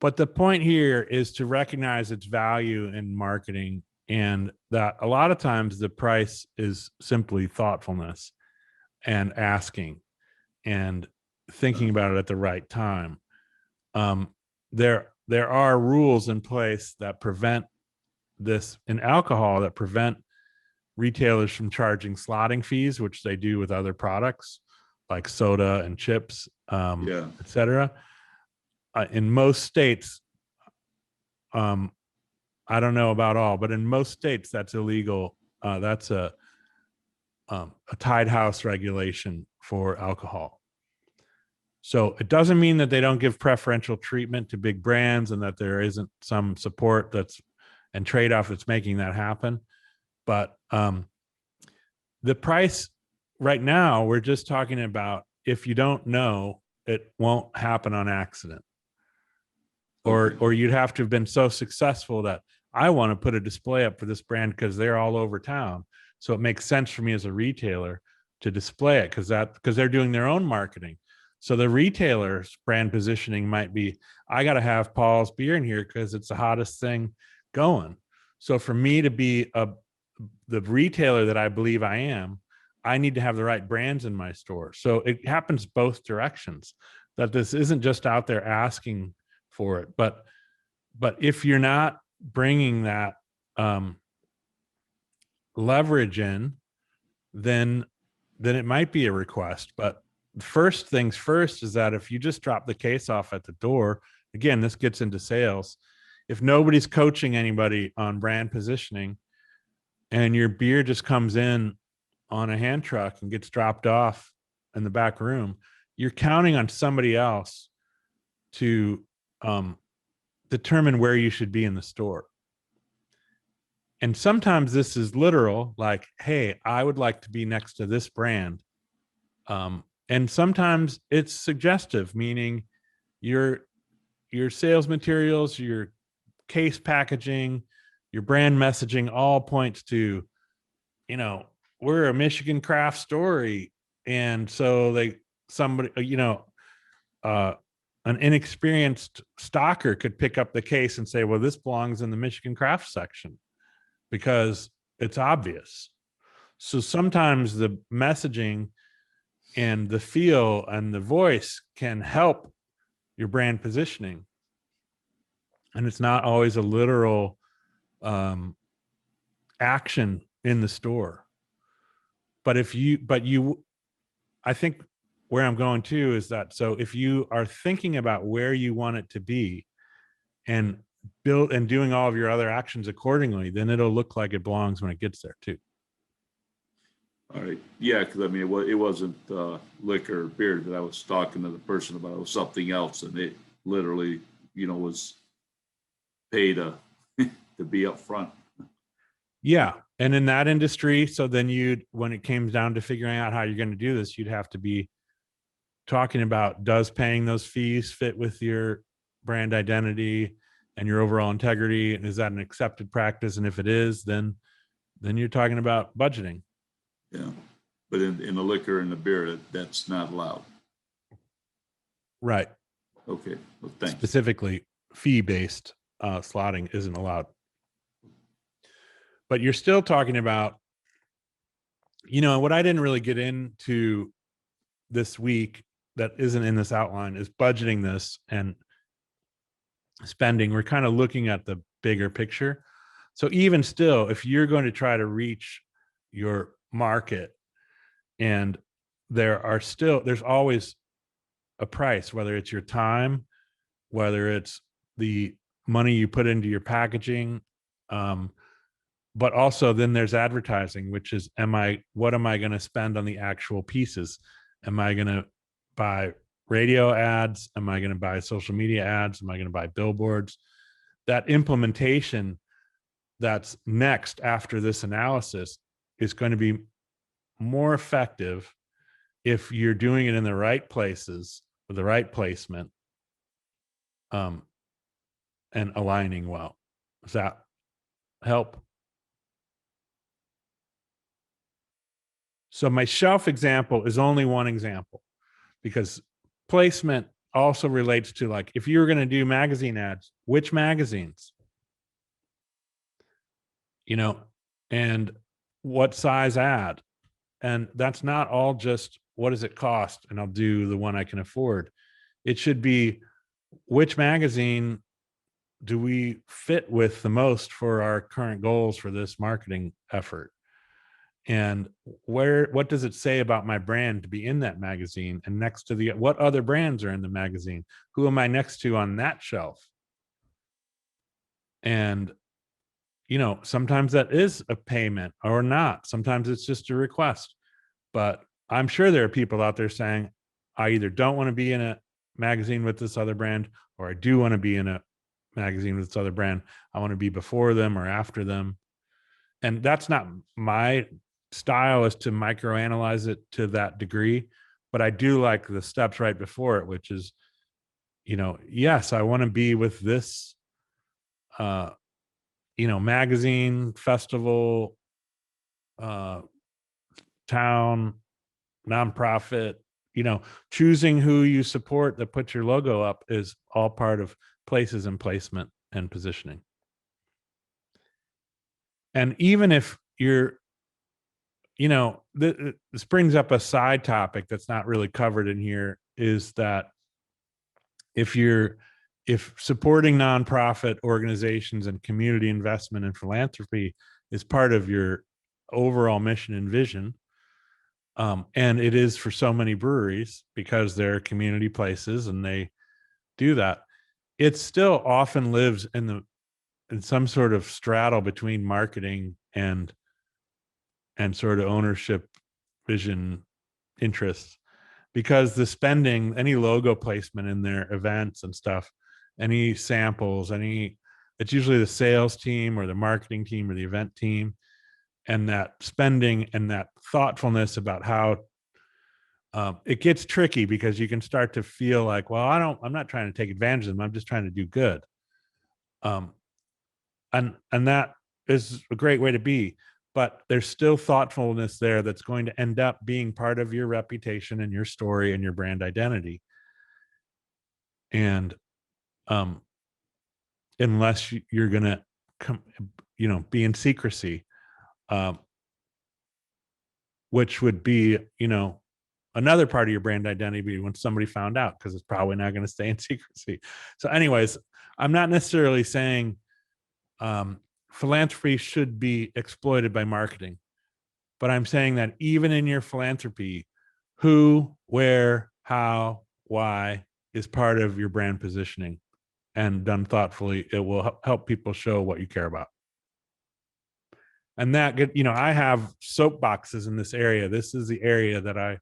But the point here is to recognize its value in marketing, and that a lot of times the price is simply thoughtfulness and asking and thinking about it at the right time. There are rules in place that prevent this in alcohol, that prevent retailers from charging slotting fees, which they do with other products like soda and chips, etc. In most states, I don't know about all, but in most states that's illegal. That's a tied house regulation for alcohol. So it doesn't mean that they don't give preferential treatment to big brands and that there isn't some support that's and trade-off that's making that happen. But the price right now, we're just talking about if you don't know, it won't happen on accident. Or you'd have to have been so successful that I want to put a display up for this brand because they're all over town. So it makes sense for me as a retailer to display it because they're doing their own marketing. So the retailer's brand positioning might be, I got to have Paul's beer in here because it's the hottest thing going. So for me to be the retailer that I believe I am, I need to have the right brands in my store. So it happens both directions, that this isn't just out there asking for it. But if you're not bringing that leverage in, then it might be a request. But first things first is that if you just drop the case off at the door, again, this gets into sales. If nobody's coaching anybody on brand positioning and your beer just comes in on a hand truck and gets dropped off in the back room, you're counting on somebody else to determine where you should be in the store. And sometimes this is literal, like, hey, I would like to be next to this brand. And sometimes it's suggestive, meaning your sales materials, your case packaging, your brand messaging all points to, we're a Michigan craft story. And so an inexperienced stocker could pick up the case and say, well, this belongs in the Michigan craft section because it's obvious. So sometimes the messaging and the feel and the voice can help your brand positioning. And it's not always a literal action in the store. But I think where I'm going to is that, so if you are thinking about where you want it to be and build and doing all of your other actions accordingly, then it'll look like it belongs when it gets there too. All right. Yeah, because I mean, it wasn't liquor or beer that I was talking to the person about. It was something else, and it literally, was paid to be up front. Yeah, and in that industry, so then when it came down to figuring out how you're going to do this, you'd have to be talking about, does paying those fees fit with your brand identity and your overall integrity, and is that an accepted practice? And if it is, then you're talking about budgeting. Yeah, but in the liquor and the beer, that's not allowed. Right. Okay. Well, thanks. Specifically, fee-based slotting isn't allowed. But you're still talking about, what I didn't really get into this week that isn't in this outline is budgeting this and spending. We're kind of looking at the bigger picture. So even still, if you're going to try to reach your market, and there's always a price, whether it's your time, whether it's the money you put into your packaging, but also then there's advertising, which is, what am I going to spend on the actual pieces? Am I going to buy radio ads? Am I going to buy social media ads? Am I going to buy billboards? That implementation that's next after this analysis is going to be more effective if you're doing it in the right places with the right placement, and aligning well. Does that help? So my shelf example is only one example, because placement also relates to, like, if you were going to do magazine ads, which magazines, and what size ad. And that's not all just, what does it cost? And I'll do the one I can afford. It should be, which magazine do we fit with the most for our current goals for this marketing effort? And what does it say about my brand to be in that magazine? And next to what other brands are in the magazine? Who am I next to on that shelf? And, sometimes that is a payment or not. Sometimes it's just a request. But I'm sure there are people out there saying, I either don't want to be in a magazine with this other brand, or I do want to be in a magazine with this other brand. I want to be before them or after them. And that's not my style, is to microanalyze it to that degree. But I do like the steps right before it, which is, yes, I want to be with this, uh, magazine, festival, uh, town, nonprofit, choosing who you support that puts your logo up is all part of places and placement and positioning. And even if you're, this brings up a side topic that's not really covered in here, is that if supporting nonprofit organizations and community investment and philanthropy is part of your overall mission and vision, and it is for so many breweries because they're community places and they do that, it still often lives in some sort of straddle between marketing and sort of ownership, vision, interests, because the spending, any logo placement in their events and stuff, any samples, it's usually the sales team or the marketing team or the event team. And that spending and that thoughtfulness about how, it gets tricky, because you can start to feel like, well, I'm not trying to take advantage of them. I'm just trying to do good. Um, and that is a great way to be, but there's still thoughtfulness there that's going to end up being part of your reputation and your story and your brand identity. And unless you're gonna come, be in secrecy, um, which would be, another part of your brand identity when somebody found out, because it's probably not going to stay in secrecy. So anyways, I'm not necessarily saying philanthropy should be exploited by marketing, but I'm saying that even in your philanthropy, who, where, how, why is part of your brand positioning, and done thoughtfully, it will help people show what you care about. And I have soapboxes in this area. This is the area that I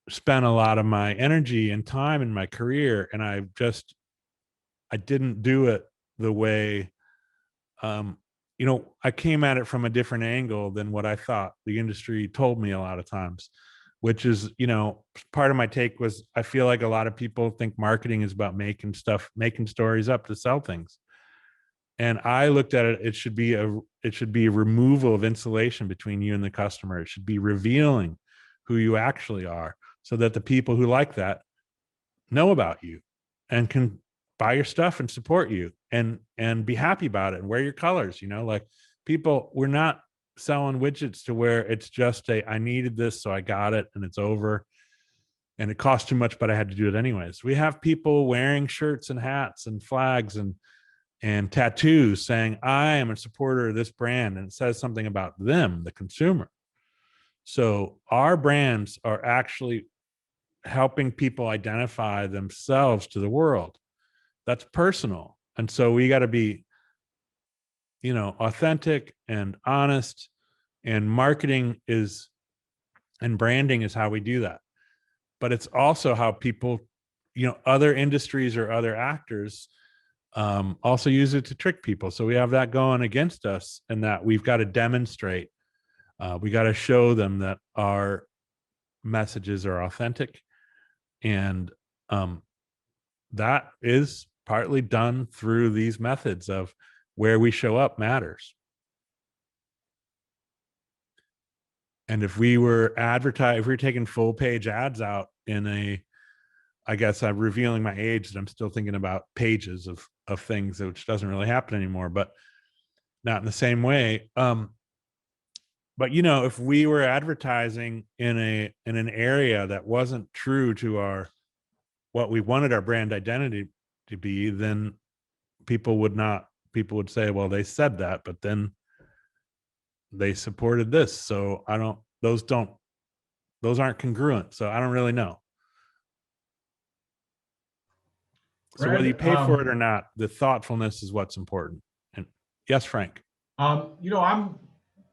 spent a lot of my energy and time in my career, and I didn't do it the way, I came at it from a different angle than what I thought the industry told me a lot of times, which is, part of my take was, I feel like a lot of people think marketing is about making stories up to sell things. And I looked at it, it should be a removal of insulation between you and the customer. It should be revealing who you actually are, so that the people who like that know about you and can buy your stuff and support you and be happy about it and wear your colors. Like, people, we're not selling widgets to where it's just I needed this, so I got it, and it's over, and it cost too much, but I had to do it anyways. We have people wearing shirts and hats and flags and tattoos saying, I am a supporter of this brand, and it says something about them, the consumer. So our brands are actually helping people identify themselves to the world. That's personal. And so we got to be, authentic and honest, and marketing is, and branding is how we do that. But it's also how people, other industries or other actors, also use it to trick people. So we have that going against us, and that we've got to demonstrate, we got to show them that our messages are authentic. And that is partly done through these methods of where we show up matters. And if we were taking full page ads out I guess I'm revealing my age, that I'm still thinking about pages of things, which doesn't really happen anymore, but not in the same way. But if we were advertising in an area that wasn't true to what we wanted our brand identity to be, then people would say, well, they said that, but then they supported this. So those aren't congruent. So I don't really know. So whether you Brad, pay for it or not, the thoughtfulness is what's important. And yes, Frank. you know,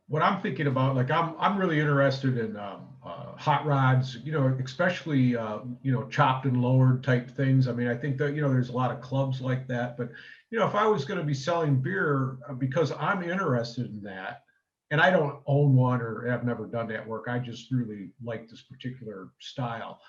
what I'm thinking about, like I'm really interested in hot rods, you know, especially you know, chopped and lowered type things. I mean, I think that, you know, there's a lot of clubs like that, but you know, if I was going to be selling beer, because I'm interested in that, and I don't own one or have never done that work, I just really like this particular style.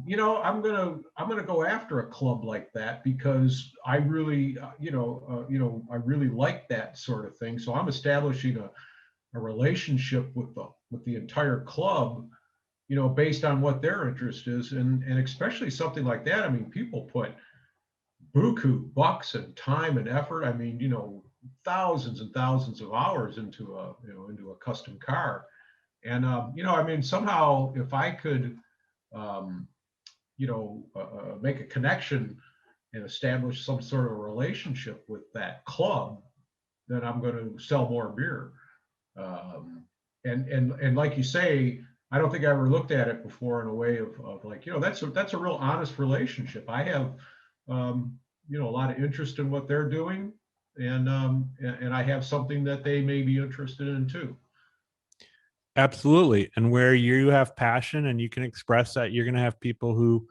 You know, I'm gonna go after a club like that because I really, you know, I really like that sort of thing. So I'm establishing a relationship with the entire club, you know, based on what their interest is, and especially something like that. I mean, people put buku bucks and time and effort. I mean, you know, thousands and thousands of hours into a, you know, into a custom car. And you know, I mean, somehow if I could, um, you know, make a connection and establish some sort of a relationship with that club, then I'm going to sell more beer. Um, and like you say, I don't think I ever looked at it before in a way of like, you know, that's a real honest relationship. I have, um, you know, a lot of interest in what they're doing, and I have something that they may be interested in too. Absolutely. And where you have passion and you can express that, you're going to have people who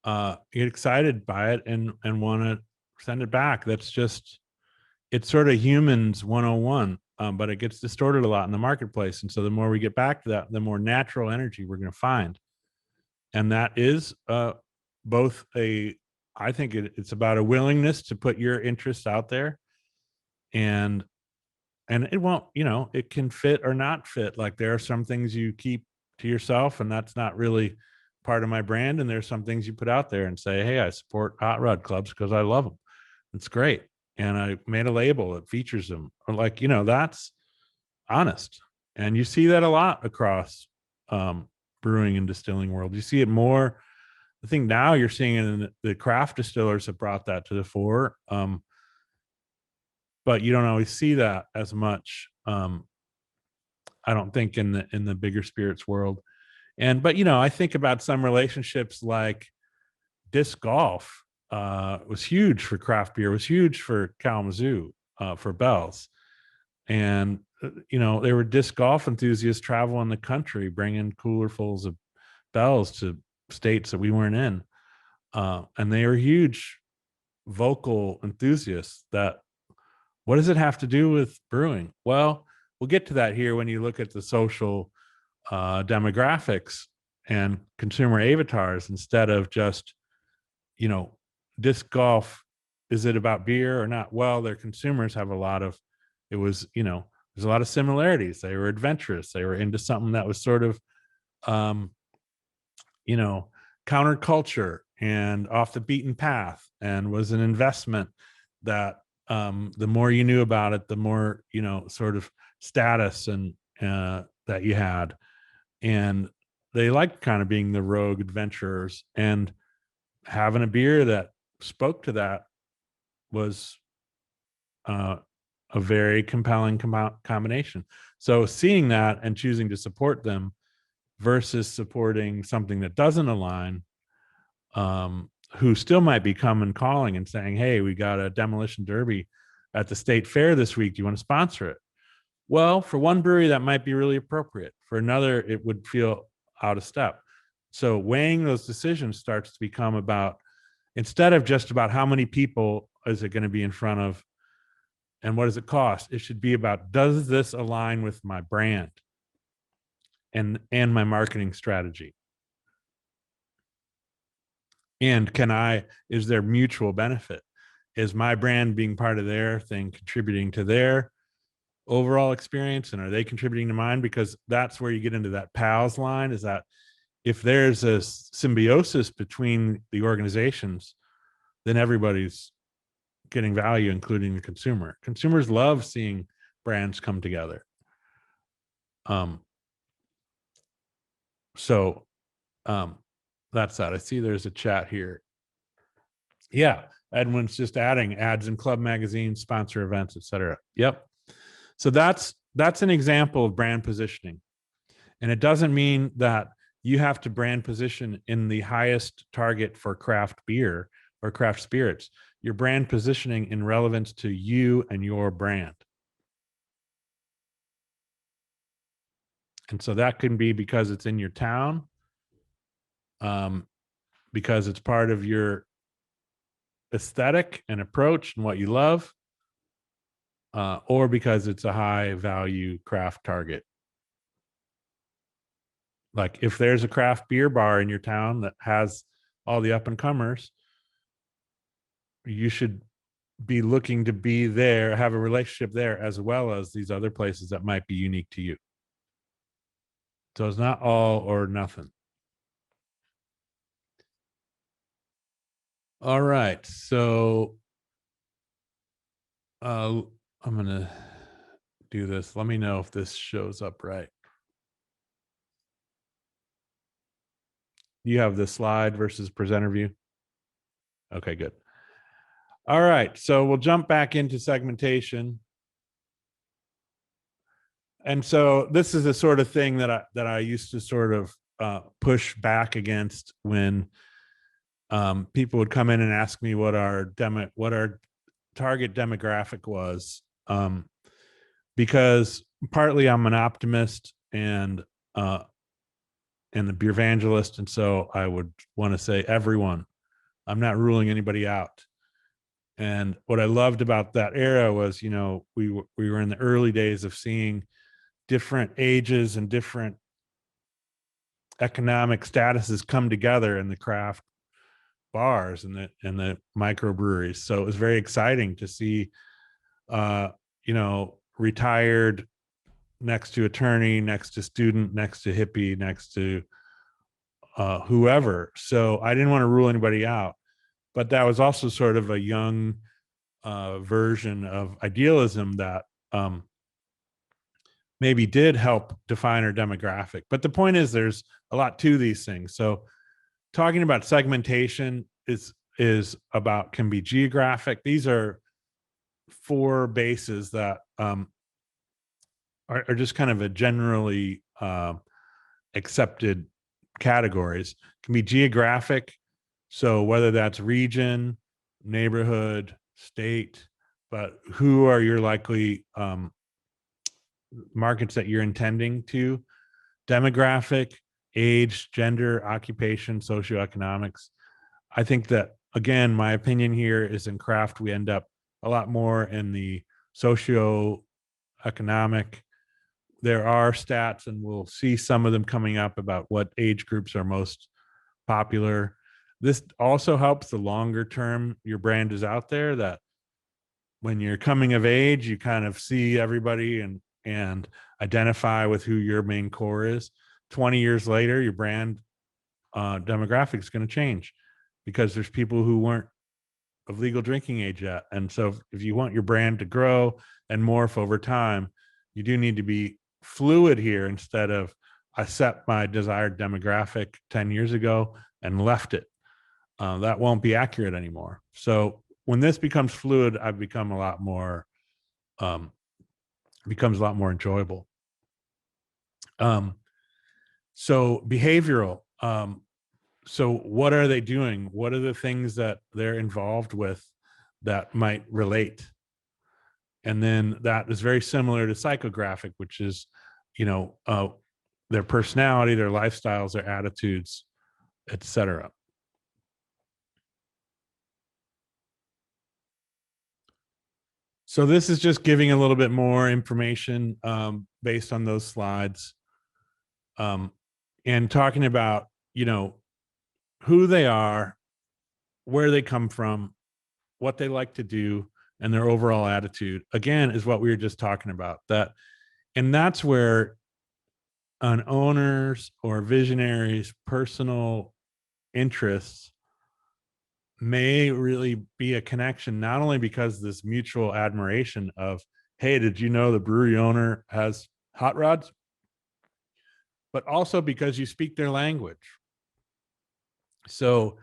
get excited by it and want to send it back. That's just, it's sort of humans 101, but it gets distorted a lot in the marketplace. And so the more we get back to that, the more natural energy we're going to find. And that is both I think it's about a willingness to put your interests out there, and it won't, you know, it can fit or not fit. Like there are some things you keep to yourself and that's not really part of my brand. And there's some things you put out there and say, hey, I support hot rod clubs because I love them. It's great. And I made a label that features them. Or like, you know, that's honest. And you see that a lot across brewing and distilling world. You see it more. I think now you're seeing it in the craft distillers have brought that to the fore. But you don't always see that as much. I don't think in the bigger spirits world. And but you know, I think about some relationships like disc golf was huge for craft beer, was huge for Kalamazoo, for Bell's. And you know, there were disc golf enthusiasts traveling the country bringing coolerfuls of Bell's to states that we weren't in. And they were huge vocal enthusiasts. That what does it have to do with brewing? Well, we'll get to that here when you look at the social demographics and consumer avatars instead of just, you know, disc golf. Is it about beer or not? Well, their consumers have a lot of, it was, you know, there's a lot of similarities. They were adventurous. They were into something that was sort of, um, you know, counterculture and off the beaten path, and was an investment that the more you knew about it, the more, you know, sort of status and that you had. And they liked kind of being the rogue adventurers, and having a beer that spoke to that was uh, a very compelling combination. So seeing that and choosing to support them versus supporting something that doesn't align, who still might be coming calling and saying, hey, we got a demolition derby at the state fair this week, do you want to sponsor it? Well, for one brewery that might be really appropriate, for another it would feel out of step. So weighing those decisions starts to become about, instead of just about how many people is it going to be in front of and what does it cost, it should be about, does this align with my brand and my marketing strategy? And is there mutual benefit? Is my brand being part of their thing contributing to their overall experience, and are they contributing to mine? Because that's where you get into that pals line, is that if there's a symbiosis between the organizations, then everybody's getting value, including the consumer. Consumers love seeing brands come together. So that's that. I see there's a chat here. Yeah, Edwin's just adding ads in club magazines, sponsor events, etc. Yep. So that's an example of brand positioning. And it doesn't mean that you have to brand position in the highest target for craft beer or craft spirits. Your brand positioning in relevance to you and your brand. And so that can be because it's in your town, because it's part of your aesthetic and approach and what you love, or because it's a high value craft target. Like if there's a craft beer bar in your town that has all the up and comers, you should be looking to be there, have a relationship there, as well as these other places that might be unique to you. So it's not all or nothing. All right. So I'm going to do this. Let me know if this shows up right. You have the slide versus presenter view. Okay, good. All right. So we'll jump back into segmentation. And so this is the sort of thing that I used to sort of push back against when people would come in and ask me what our target demographic was, because partly I'm an optimist and a beer evangelist, and so I would want to say everyone. I'm not ruling anybody out. And what I loved about that era was, you know, we were in the early days of seeing different ages and different economic statuses come together in the craft bars and the microbreweries. So it was very exciting to see, you know, retired next to attorney, next to student, next to hippie, next to whoever. So I didn't want to rule anybody out, but that was also sort of a young version of idealism that maybe did help define our demographic. But the point is, there's a lot to these things. So talking about segmentation is about, can be geographic. These are 4 bases that are just kind of a generally accepted categories. Can be geographic, so whether that's region, neighborhood, state, but who are your likely markets that you're intending to. Demographic, age, gender, occupation, socioeconomics. I think that, again, my opinion here is in craft, we end up a lot more in the socioeconomic. There are stats, and we'll see some of them coming up about what age groups are most popular. This also helps the longer term your brand is out there, that when you're coming of age, you kind of see everybody and identify with who your main core is. 20 years later, your brand demographic is going to change because there's people who weren't of legal drinking age yet. And so if you want your brand to grow and morph over time, you do need to be fluid here, instead of I set my desired demographic 10 years ago and left it. That won't be accurate anymore. So when this becomes fluid, I've become a lot more, becomes a lot more enjoyable. So behavioral. So what are they doing? What are the things that they're involved with that might relate? And then that is very similar to psychographic, which is, you know, their personality, their lifestyles, their attitudes, etc. So this is just giving a little bit more information based on those slides, and talking about, you know, who they are, where they come from, what they like to do, and their overall attitude. Again, is what we were just talking about. And that's where an owner's or visionary's personal interests may really be a connection, not only because this mutual admiration of, hey, did you know the brewery owner has hot rods? But also because you speak their language. So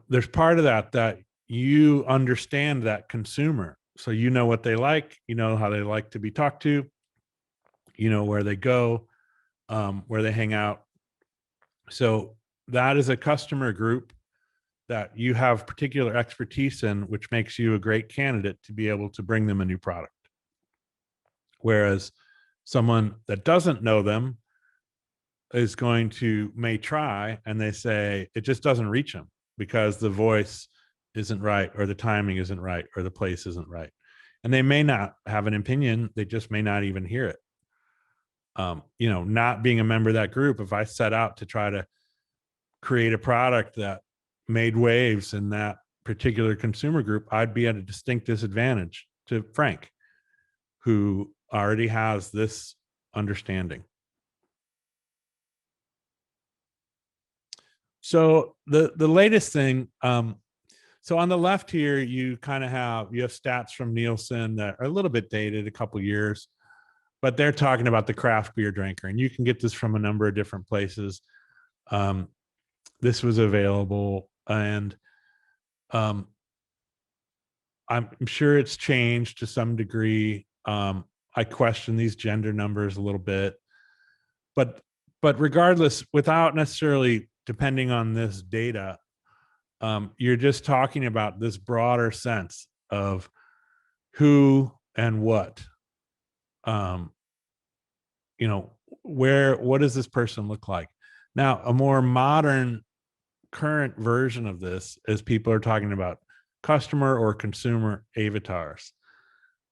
there's part of that you understand that consumer. So you know what they like, you know how they like to be talked to, you know where they go, where they hang out. So that is a customer group that you have particular expertise in, which makes you a great candidate to be able to bring them a new product. Whereas someone that doesn't know them is going to may try, and they say it just doesn't reach them because the voice isn't right, or the timing isn't right, or the place isn't right. And they may not have an opinion. They just may not even hear it. Not being a member of that group, if I set out to try to create a product that made waves in that particular consumer group, I'd be at a distinct disadvantage to Frank, who already has this understanding. So the latest thing, so on the left here, you have stats from Nielsen that are a little bit dated, a couple years, but they're talking about the craft beer drinker, and you can get this from a number of different places. This was available, and I'm sure it's changed to some degree. I question these gender numbers a little bit, but regardless, without necessarily depending on this data, you're just talking about this broader sense of who and what, what does this person look like? Now, a more modern current version of this is people are talking about customer or consumer avatars.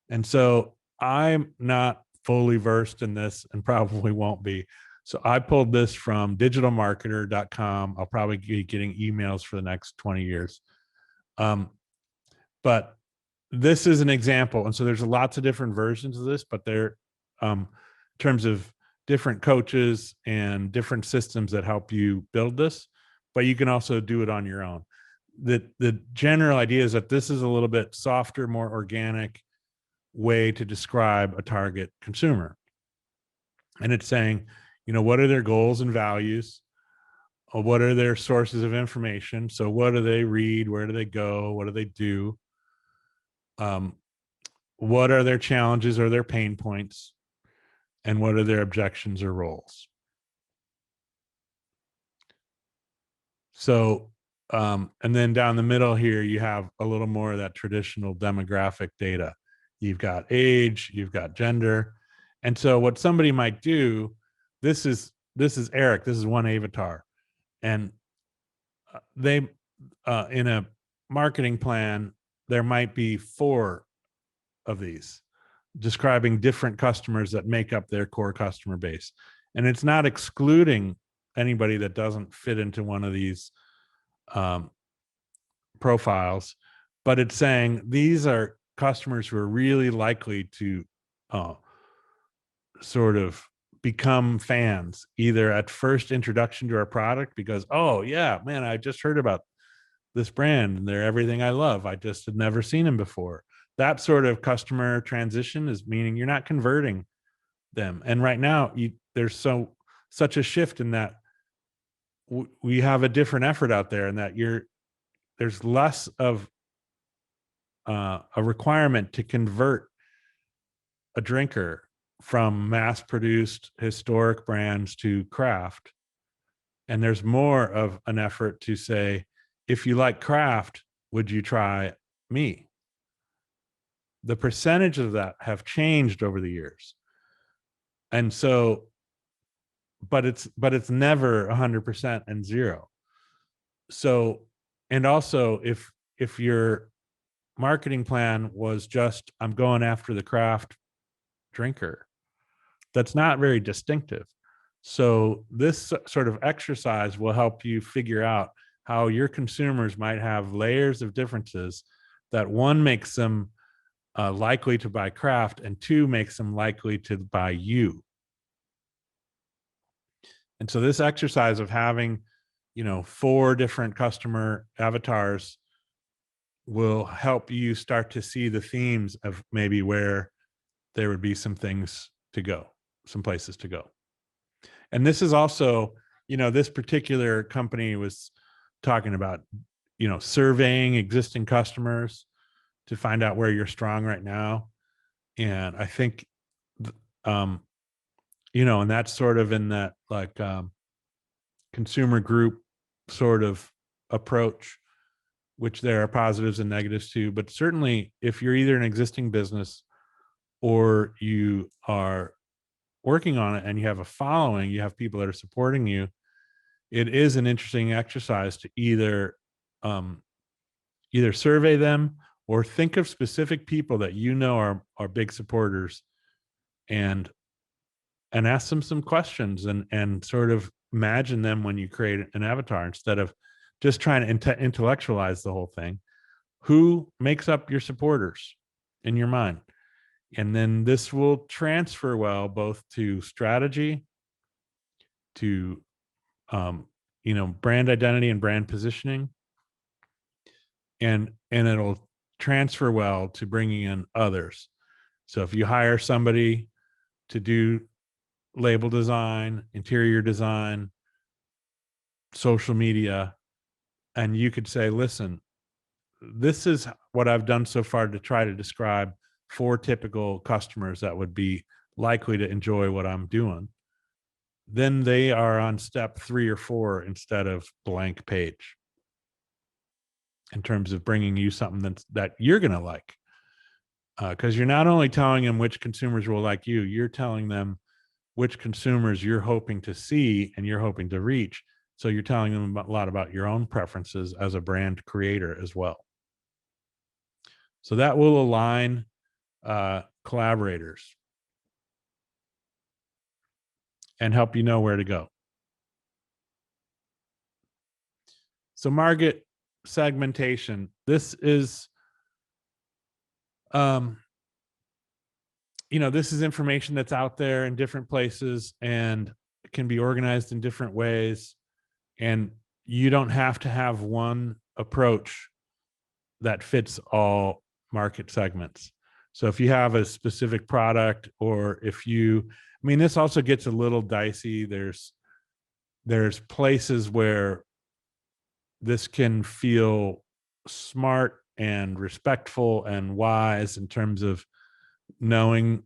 And so I'm not fully versed in this and probably won't be. So I pulled this from digitalmarketer.com. I'll probably be getting emails for the next 20 years. But this is an example. And so there's lots of different versions of this, but they're in terms of different coaches and different systems that help you build this, but you can also do it on your own. The general idea is that this is a little bit softer, more organic way to describe a target consumer. And it's saying, what are their goals and values? Or what are their sources of information? So what do they read? Where do they go? What do they do? What are their challenges or their pain points? And what are their objections or roles? So, and then down the middle here, you have a little more of that traditional demographic data. You've got age, you've got gender. And so what somebody might do, this is Eric, this is one avatar. And they, in a marketing plan, there might be 4 of these describing different customers that make up their core customer base. And it's not excluding anybody that doesn't fit into one of these profiles, but it's saying these are customers who are really likely to sort of become fans, either at first introduction to our product because, oh yeah, man, I just heard about this brand and they're everything I love. I just had never seen them before. That sort of customer transition is meaning you're not converting them. And right now there's such a shift in that we have a different effort out there, and that there's less of a requirement to convert a drinker from mass-produced historic brands to craft. And there's more of an effort to say, if you like craft, would you try me? The percentage of that have changed over the years. And so, but it's never 100% and 0. So, and also if your marketing plan was just, I'm going after the craft drinker, that's not very distinctive. So this sort of exercise will help you figure out how your consumers might have layers of differences that, 1, makes them likely to buy craft, and 2, makes them likely to buy you. And so this exercise of having, 4 different customer avatars will help you start to see the themes of maybe where there would be some things to go, some places to go. And this is also, this particular company was talking about, surveying existing customers to find out where you're strong right now. And I think, and that's sort of in that, like, consumer group sort of approach. which there are positives and negatives too. But certainly, if you're either an existing business or you are working on it and you have a following, you have people that are supporting you, it is an interesting exercise to either survey them or think of specific people that you know are big supporters, and ask them some questions, and sort of imagine them when you create an avatar, instead of just trying to intellectualize the whole thing. Who makes up your supporters in your mind? And then this will transfer well both to strategy, to brand identity and brand positioning, and it'll transfer well to bringing in others. So if you hire somebody to do label design, interior design, social media, and you could say, listen, this is what I've done so far to try to describe 4 typical customers that would be likely to enjoy what I'm doing, then they are on step 3 or 4 instead of blank page, in terms of bringing you something that you're going to like. Because you're not only telling them which consumers will like you, you're telling them which consumers you're hoping to see and you're hoping to reach. So you're telling them a lot about your own preferences as a brand creator as well. So that will align collaborators and help you know where to go. So market segmentation. This is, this is information that's out there in different places and can be organized in different ways. And you don't have to have one approach that fits all market segments. So if you have a specific product, or if this also gets a little dicey. There's places where this can feel smart and respectful and wise in terms of knowing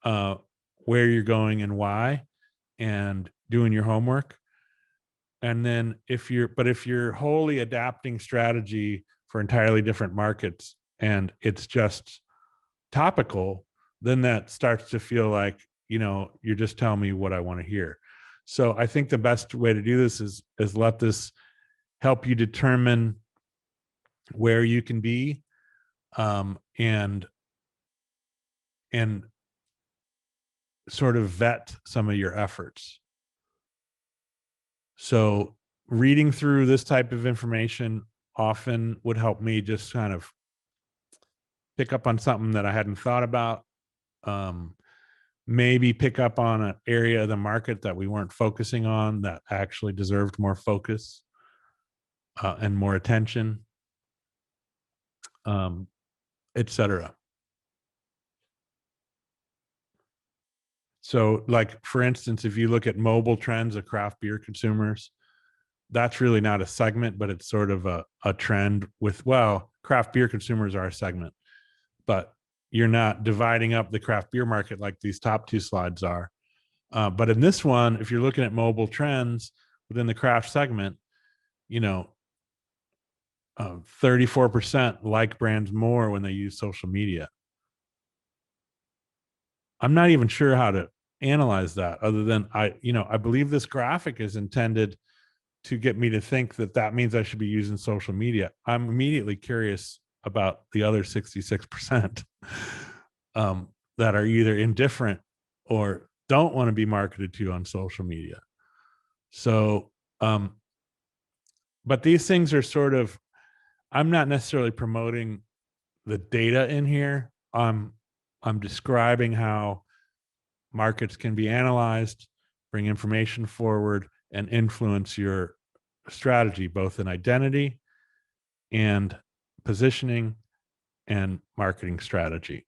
where you're going and why, and doing your homework. And then if you're wholly adapting strategy for entirely different markets and it's just topical, then that starts to feel like, you're just telling me what I want to hear. So I think the best way to do this is let this help you determine where you can be, and sort of vet some of your efforts. So reading through this type of information often would help me just kind of pick up on something that I hadn't thought about. Maybe pick up on an area of the market that we weren't focusing on that actually deserved more focus and more attention, etc. So, like, for instance, if you look at mobile trends of craft beer consumers, that's really not a segment, but it's sort of a trend craft beer consumers are a segment, but you're not dividing up the craft beer market like these top 2 slides are. But in this one, if you're looking at mobile trends within the craft segment, 34% like brands more when they use social media. I'm not even sure how to analyze that, other than I believe this graphic is intended to get me to think that means I should be using social media. I'm immediately curious about the other 66% that are either indifferent or don't want to be marketed to on social media. So, but these things are sort of, I'm not necessarily promoting the data in here. I'm describing how markets can be analyzed, bring information forward, and influence your strategy, both in identity and positioning and marketing strategy.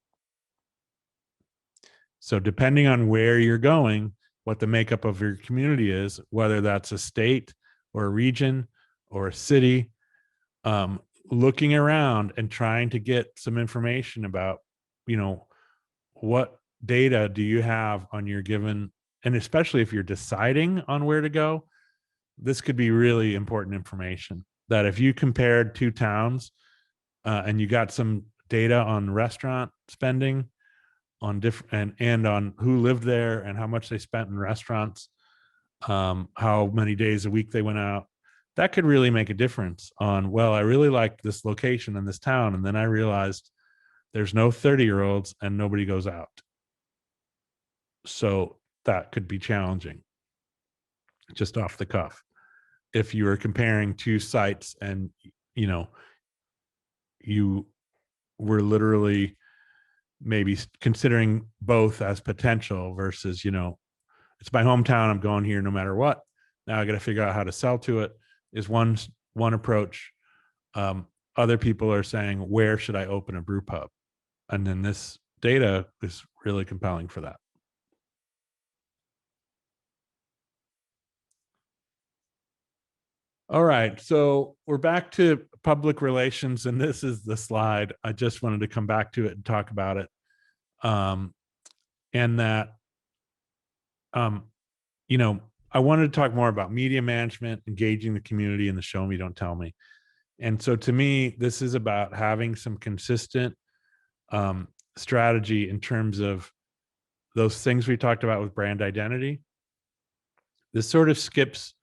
So depending on where you're going, what the makeup of your community is, whether that's a state or a region or a city, looking around and trying to get some information about, what data do you have on your given, and especially if you're deciding on where to go, this could be really important information. that if you compared two towns and you got some data on restaurant spending on different and on who lived there and how much they spent in restaurants, how many days a week they went out, that could really make a difference on, well, I really liked this location in this town, and then I realized there's no 30-year-olds and nobody goes out. So that could be challenging, just off the cuff. If you were comparing two sites and, you know, you were literally maybe considering both as potential versus, you know, it's my hometown, I'm going here no matter what. Now I got to figure out how to sell to it, is one approach. Other people are saying, where should I open a brew pub? And then this data is really compelling for that. All right, so we're back to public relations, and this is the slide. I just wanted to come back to it and talk about it. And that, you know, I wanted to talk more about media management, engaging the community in the show me, don't tell me. And so to me, this is about having some consistent strategy in terms of those things we talked about with brand identity. This sort of skips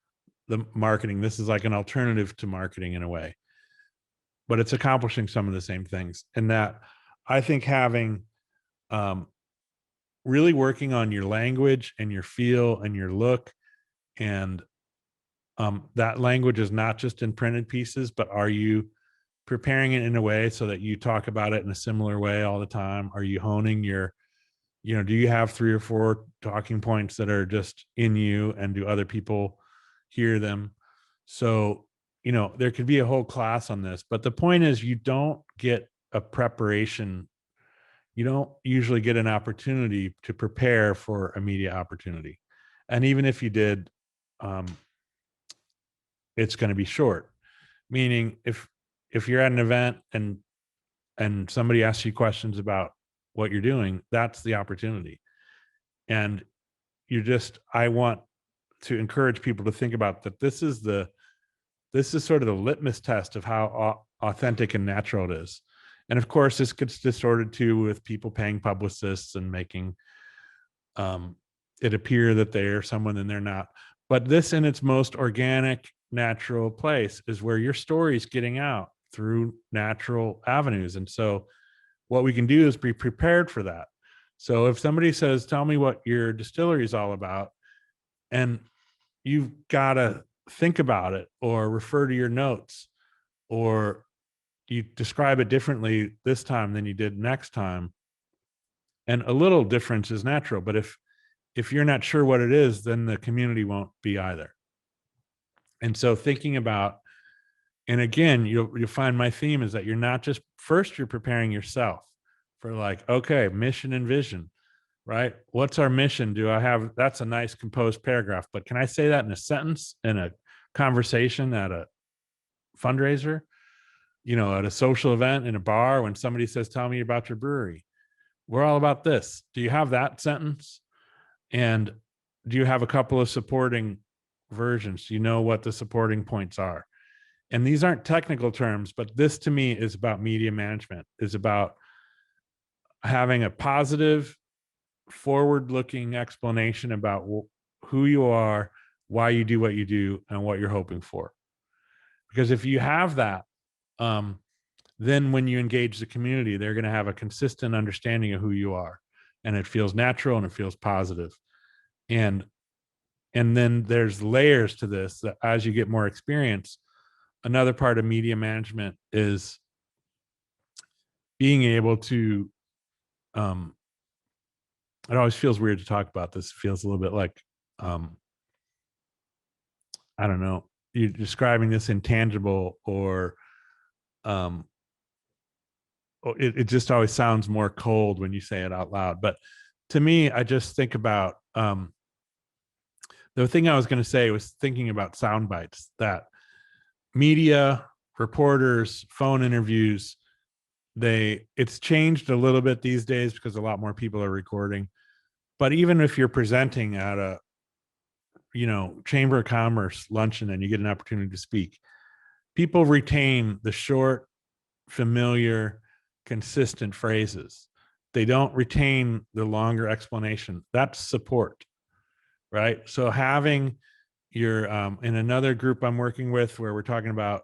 the marketing. This is like an alternative to marketing in a way, but it's accomplishing some of the same things. And that, I think, having really working on your language and your feel and your look, and that language is not just in printed pieces, but are you preparing it in a way so that you talk about it in a similar way all the time? Are you honing your, you know, do you have 3 or 4 talking points that are just in you, and do other people hear them? So, you know, there could be a whole class on this, but the point is, you don't get a preparation. You don't usually get an opportunity to prepare for a media opportunity. And even if you did, it's going to be short. Meaning, if you're at an event and somebody asks you questions about what you're doing, that's the opportunity. And I want to encourage people to think about that. This is sort of the litmus test of how authentic and natural it is. And of course, this gets distorted too with people paying publicists and making it appear that they're someone and they're not. But this, in its most organic, natural place, is where your story is getting out through natural avenues. And so what we can do is be prepared for that. So if somebody says, tell me what your distillery is all about, and you've got to think about it or refer to your notes, or you describe it differently this time than you did next time. And a little difference is natural, but if you're not sure what it is, then the community won't be either. And so thinking about, and again, you'll find my theme is that you're not just, first you're preparing yourself for, like, okay, mission and vision, right? What's our mission? Do I have, that's a nice composed paragraph, but can I say that in a sentence, in a conversation, at a fundraiser, you know, at a social event, in a bar, when somebody says, tell me about your brewery? We're all about this. Do you have that sentence? And do you have a couple of supporting versions? Do you know what the supporting points are? And these aren't technical terms, but this to me is about media management, is about having a positive, forward-looking explanation about who you are, why you do what you do, and what you're hoping for. Because if you have that, then when you engage the community, they're going to have a consistent understanding of who you are, and it feels natural and it feels positive. And then there's layers to this, that as you get more experience, another part of media management is being able to, it always feels weird to talk about this. It feels a little bit like, I don't know, you're describing this intangible, or it just always sounds more cold when you say it out loud. But to me, I just think about, the thing I was going to say was thinking about sound bites, that media, reporters, phone interviews, it's changed a little bit these days because a lot more people are recording. But even if you're presenting at a, you know, Chamber of Commerce luncheon and you get an opportunity to speak, people retain the short, familiar, consistent phrases. They don't retain the longer explanation. That's support, right? So having your in another group I'm working with where we're talking about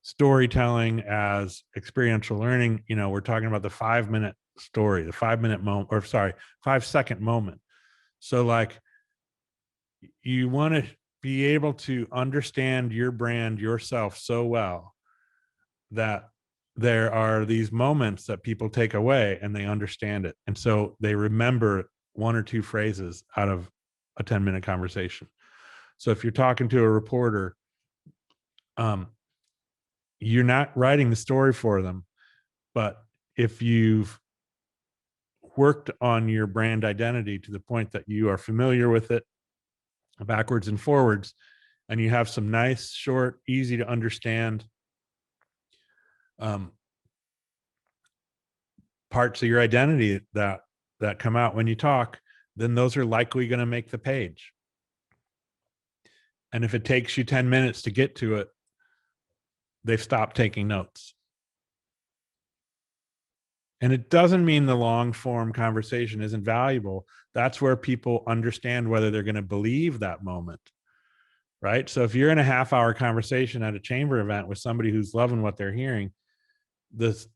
storytelling as experiential learning, we're talking about the 5-minute story, the 5-minute moment, or sorry, 5-second moment. So like you want to be able to understand your brand yourself so well that there are these moments that people take away and they understand it. And so they remember 1 or 2 phrases out of a 10-minute conversation. So if you're talking to a reporter, you're not writing the story for them, but if you've worked on your brand identity to the point that you are familiar with it backwards and forwards, and you have some nice, short, easy to understand parts of your identity that come out when you talk, then those are likely going to make the page. And if it takes you 10 minutes to get to it, they've stopped taking notes. And it doesn't mean the long form conversation isn't valuable. That's where people understand whether they're going to believe that moment, right? So if you're in a half-hour conversation at a chamber event with somebody who's loving what they're hearing, the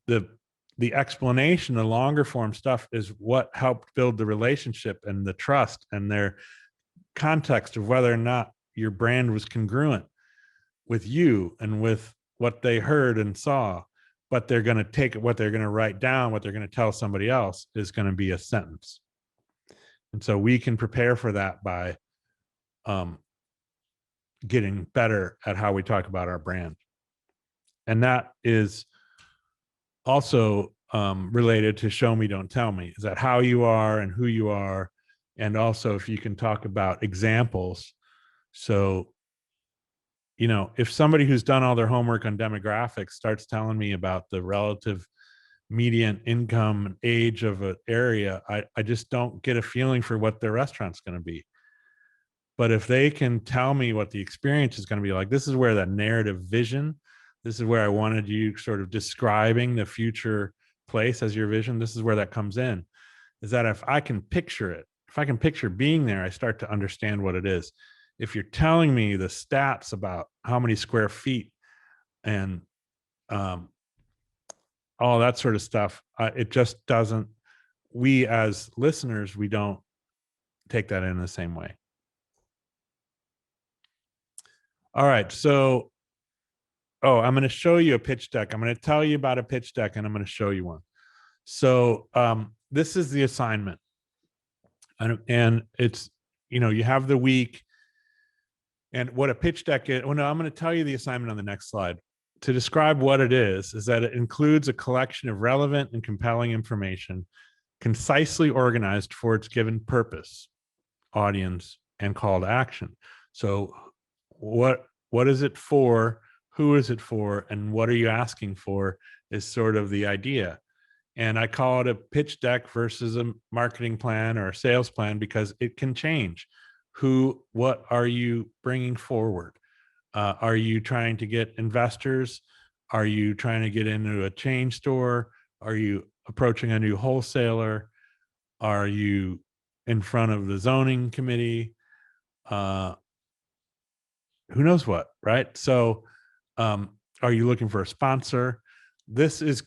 explanation, the longer form stuff is what helped build the relationship and the trust and their context of whether or not your brand was congruent with you and with what they heard and saw. But they're going to take what they're going to write down, what they're going to tell somebody else is going to be a sentence. And so we can prepare for that by getting better at how we talk about our brand. And that is also related to show me, don't tell me. Is that how you are and who you are? And also if you can talk about examples. So, if somebody who's done all their homework on demographics starts telling me about the relative median income and age of an area, I just don't get a feeling for what their restaurant's going to be. But if they can tell me what the experience is going to be like, this is where that narrative vision, this is where I wanted you sort of describing the future place as your vision. This is where that comes in, is that if I can picture it, if I can picture being there, I start to understand what it is. If you're telling me the stats about how many square feet and all that sort of stuff, it just doesn't, we as listeners, we don't take that in the same way. All right. So, I'm going to show you a pitch deck. I'm going to tell you about a pitch deck and I'm going to show you one. So this is the assignment. And it's, you have the week. And what a pitch deck is, I'm going to tell you the assignment on the next slide. To describe what it is that it includes a collection of relevant and compelling information, concisely organized for its given purpose, audience, and call to action. So what is it for? Who is it for? And what are you asking for is sort of the idea. And I call it a pitch deck versus a marketing plan or a sales plan because it can change. What are you bringing forward? Are you trying to get investors? Are you trying to get into a chain store? Are you approaching a new wholesaler? Are you in front of the zoning committee? Who knows what, right? So are you looking for a sponsor? This is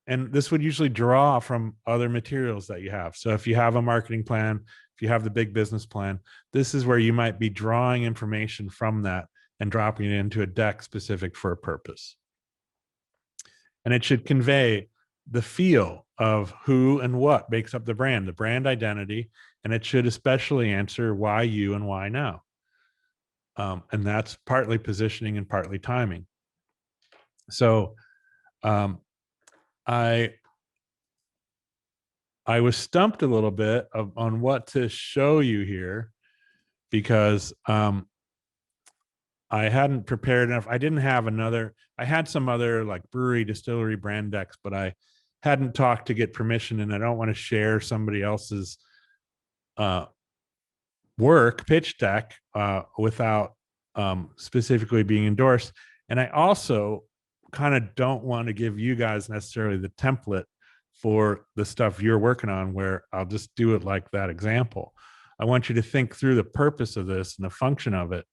and this would usually draw from other materials that you have. So if you have a marketing plan, if you have the big business plan, this is where you might be drawing information from that and dropping it into a deck specific for a purpose. And it should convey the feel of who and what makes up the brand identity, and it should especially answer why you and why now. And that's partly positioning and partly timing. So I was stumped a little bit on what to show you here because I hadn't prepared enough. I didn't have I had some other like brewery, distillery brand decks, but I hadn't talked to get permission, and I don't want to share somebody else's pitch deck without specifically being endorsed. And I also kind of don't want to give you guys necessarily the template for the stuff you're working on, where I'll just do it like that example. I want you to think through the purpose of this and the function of it,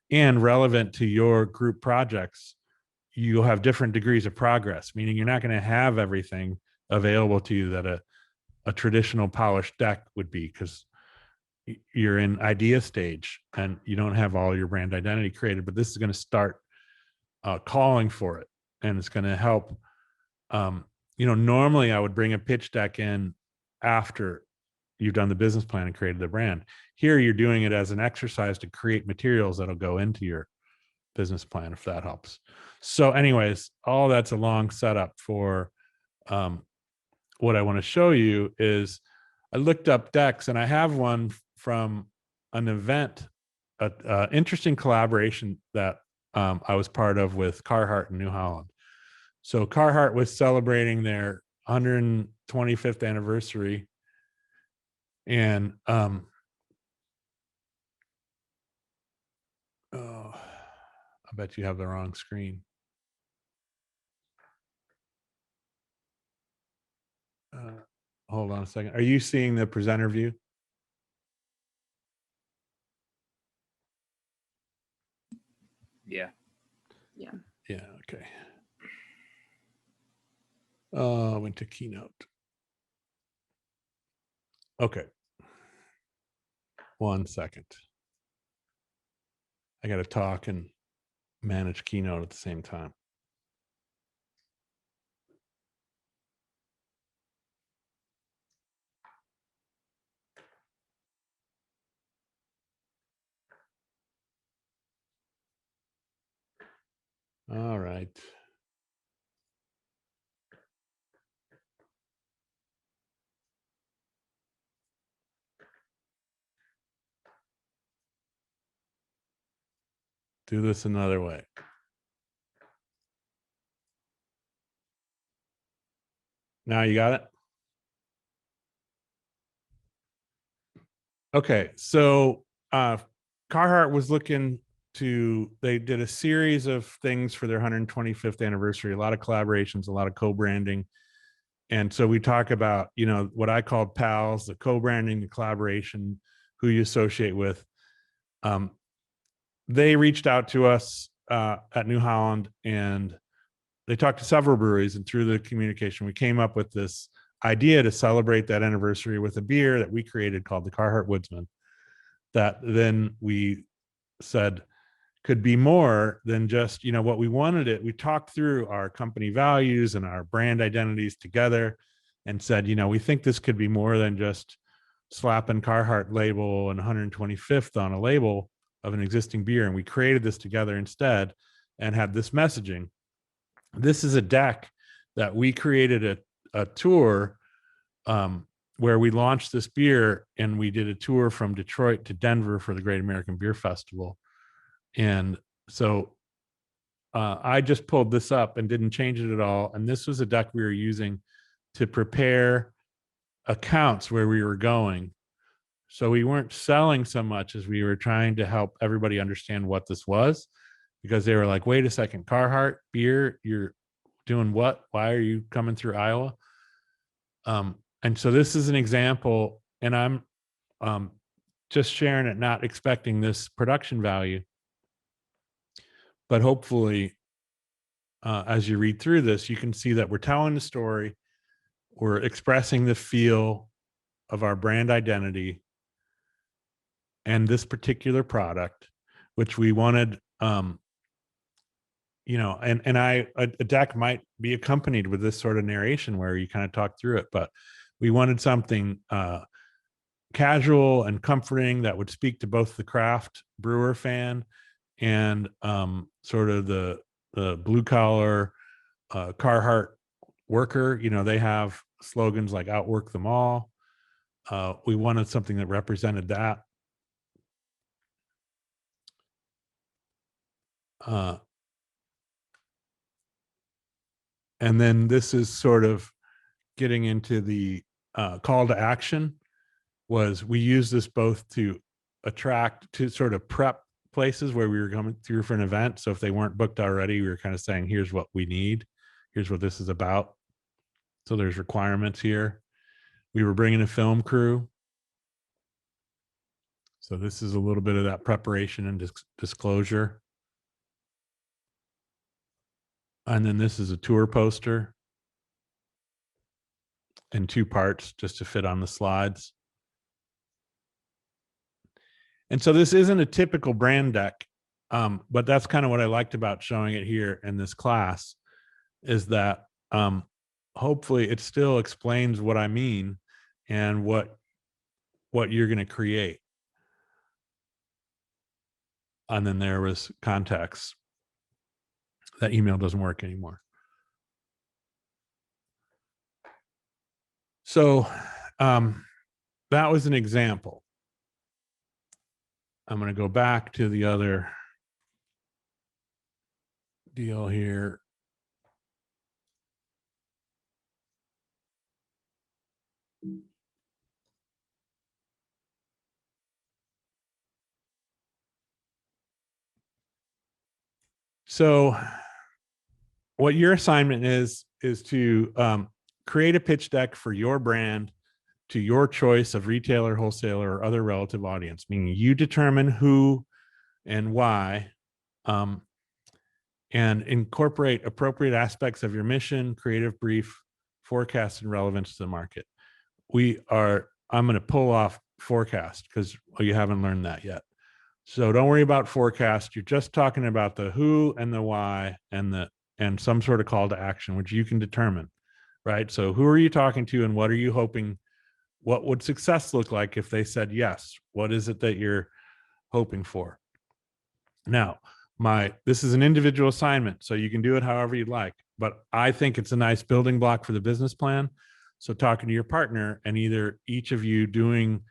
and relevant to your group projects. You'll have different degrees of progress, meaning you're not going to have everything available to you that a traditional polished deck would be, because you're in idea stage and you don't have all your brand identity created. But this is going to start calling for it, and it's going to help. Normally I would bring a pitch deck in after you've done the business plan and created the brand. Here you're doing it as an exercise to create materials that'll go into your business plan, if that helps. So anyways, all that's a long setup for what I want to show you is I looked up decks, and I have one from an event, an interesting collaboration that I was part of with Carhartt in New Holland. So Carhartt was celebrating their 125th anniversary, and oh, I bet you have the wrong screen. Hold on a second. Are you seeing the presenter view? Yeah. Yeah. Yeah. Okay. Went to Keynote. Okay. 1 second. I got to talk and manage Keynote at the same time. All right. Do this another way. Now you got it? Okay, so Carhartt was looking to, they did a series of things for their 125th anniversary, a lot of collaborations, a lot of co-branding. And so we talk about, what I called pals, the co-branding, the collaboration, who you associate with. They reached out to us at New Holland, and they talked to several breweries, and through the communication, we came up with this idea to celebrate that anniversary with a beer that we created called the Carhartt Woodsman, that then we said could be more than just, what we wanted it. We talked through our company values and our brand identities together and said, we think this could be more than just slapping Carhartt label and 125th on a label of an existing beer. And we created this together instead and had this messaging. This is a deck that we created a tour where we launched this beer, and we did a tour from Detroit to Denver for the Great American Beer Festival. And so I just pulled this up and didn't change it at all. And this was a deck we were using to prepare accounts where we were going. So we weren't selling so much as we were trying to help everybody understand what this was, because they were like, wait a second, Carhartt beer, you're doing what? Why are you coming through Iowa? And so this is an example, and I'm just sharing it, not expecting this production value. But hopefully, as you read through this, you can see that we're telling the story, we're expressing the feel of our brand identity and this particular product, which we wanted, and a deck might be accompanied with this sort of narration where you kind of talk through it, but we wanted something casual and comforting that would speak to both the craft brewer fan and sort of the blue collar Carhartt worker. They have slogans like outwork them all. We wanted something that represented that. And then this is sort of getting into the call to action. Was we use this both to attract, to sort of prep places where we were coming through for an event. So if they weren't booked already, we were kind of saying, here's what we need. Here's what this is about. So there's requirements here. We were bringing a film crew. So this is a little bit of that preparation and disclosure. And then this is a tour poster in 2 parts just to fit on the slides. And so this isn't a typical brand deck, but that's kind of what I liked about showing it here in this class, is that hopefully it still explains what I mean and what you're going to create. And then there was context. That email doesn't work anymore. So that was an example. I'm going to go back to the other deal here. So what your assignment is to create a pitch deck for your brand to your choice of retailer, wholesaler, or other relative audience, meaning you determine who and why, and incorporate appropriate aspects of your mission, creative brief, forecast, and relevance to the market. I'm going to pull off forecast because you haven't learned that yet. So don't worry about forecast. You're just talking about the who and the why and some sort of call to action, which you can determine, right? So who are you talking to and what are you hoping? What would success look like if they said yes? What is it that you're hoping for? Now, this is an individual assignment, so you can do it however you'd like, but I think it's a nice building block for the business plan. So talking to your partner and either each of you doing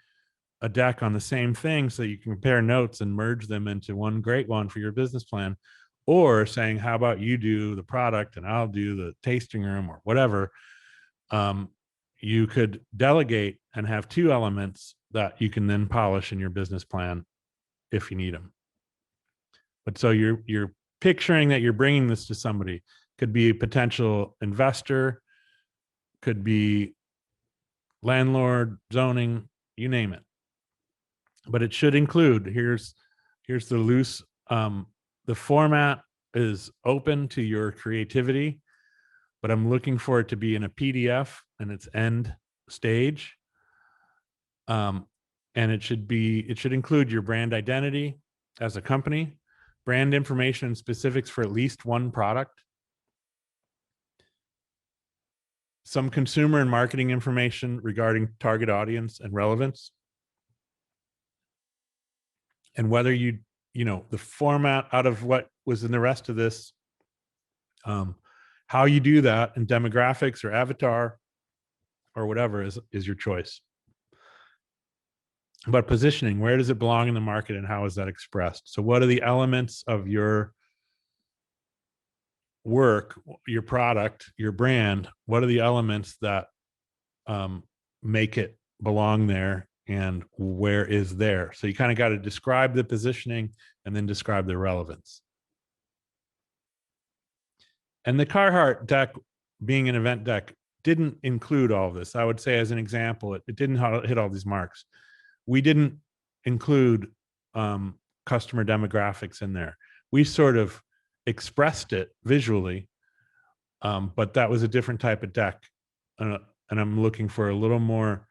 a deck on the same thing so you can compare notes and merge them into one great one for your business plan, or saying, how about you do the product and I'll do the tasting room or whatever. You could delegate and have 2 elements that you can then polish in your business plan if you need them. But so you're picturing that you're bringing this to somebody. Could be a potential investor, could be landlord, zoning, you name it. But it should include, here's the loose, the format is open to your creativity, but I'm looking for it to be in a PDF in its end stage. And it should include your brand identity as a company, brand information and specifics for at least one product, some consumer and marketing information regarding target audience and relevance, and whether the format out of what was in the rest of this, how you do that in demographics or avatar or whatever is your choice. But positioning, where does it belong in the market and how is that expressed? So what are the elements of your work, your product, your brand? What are the elements that make it belong there, and where is there? So you kind of got to describe the positioning and then describe the relevance. And the Carhartt deck, being an event deck, didn't include all of this. I would say as an example, it didn't hit all these marks. We didn't include customer demographics in there. We sort of expressed it visually, but that was a different type of deck. And I'm looking for a little more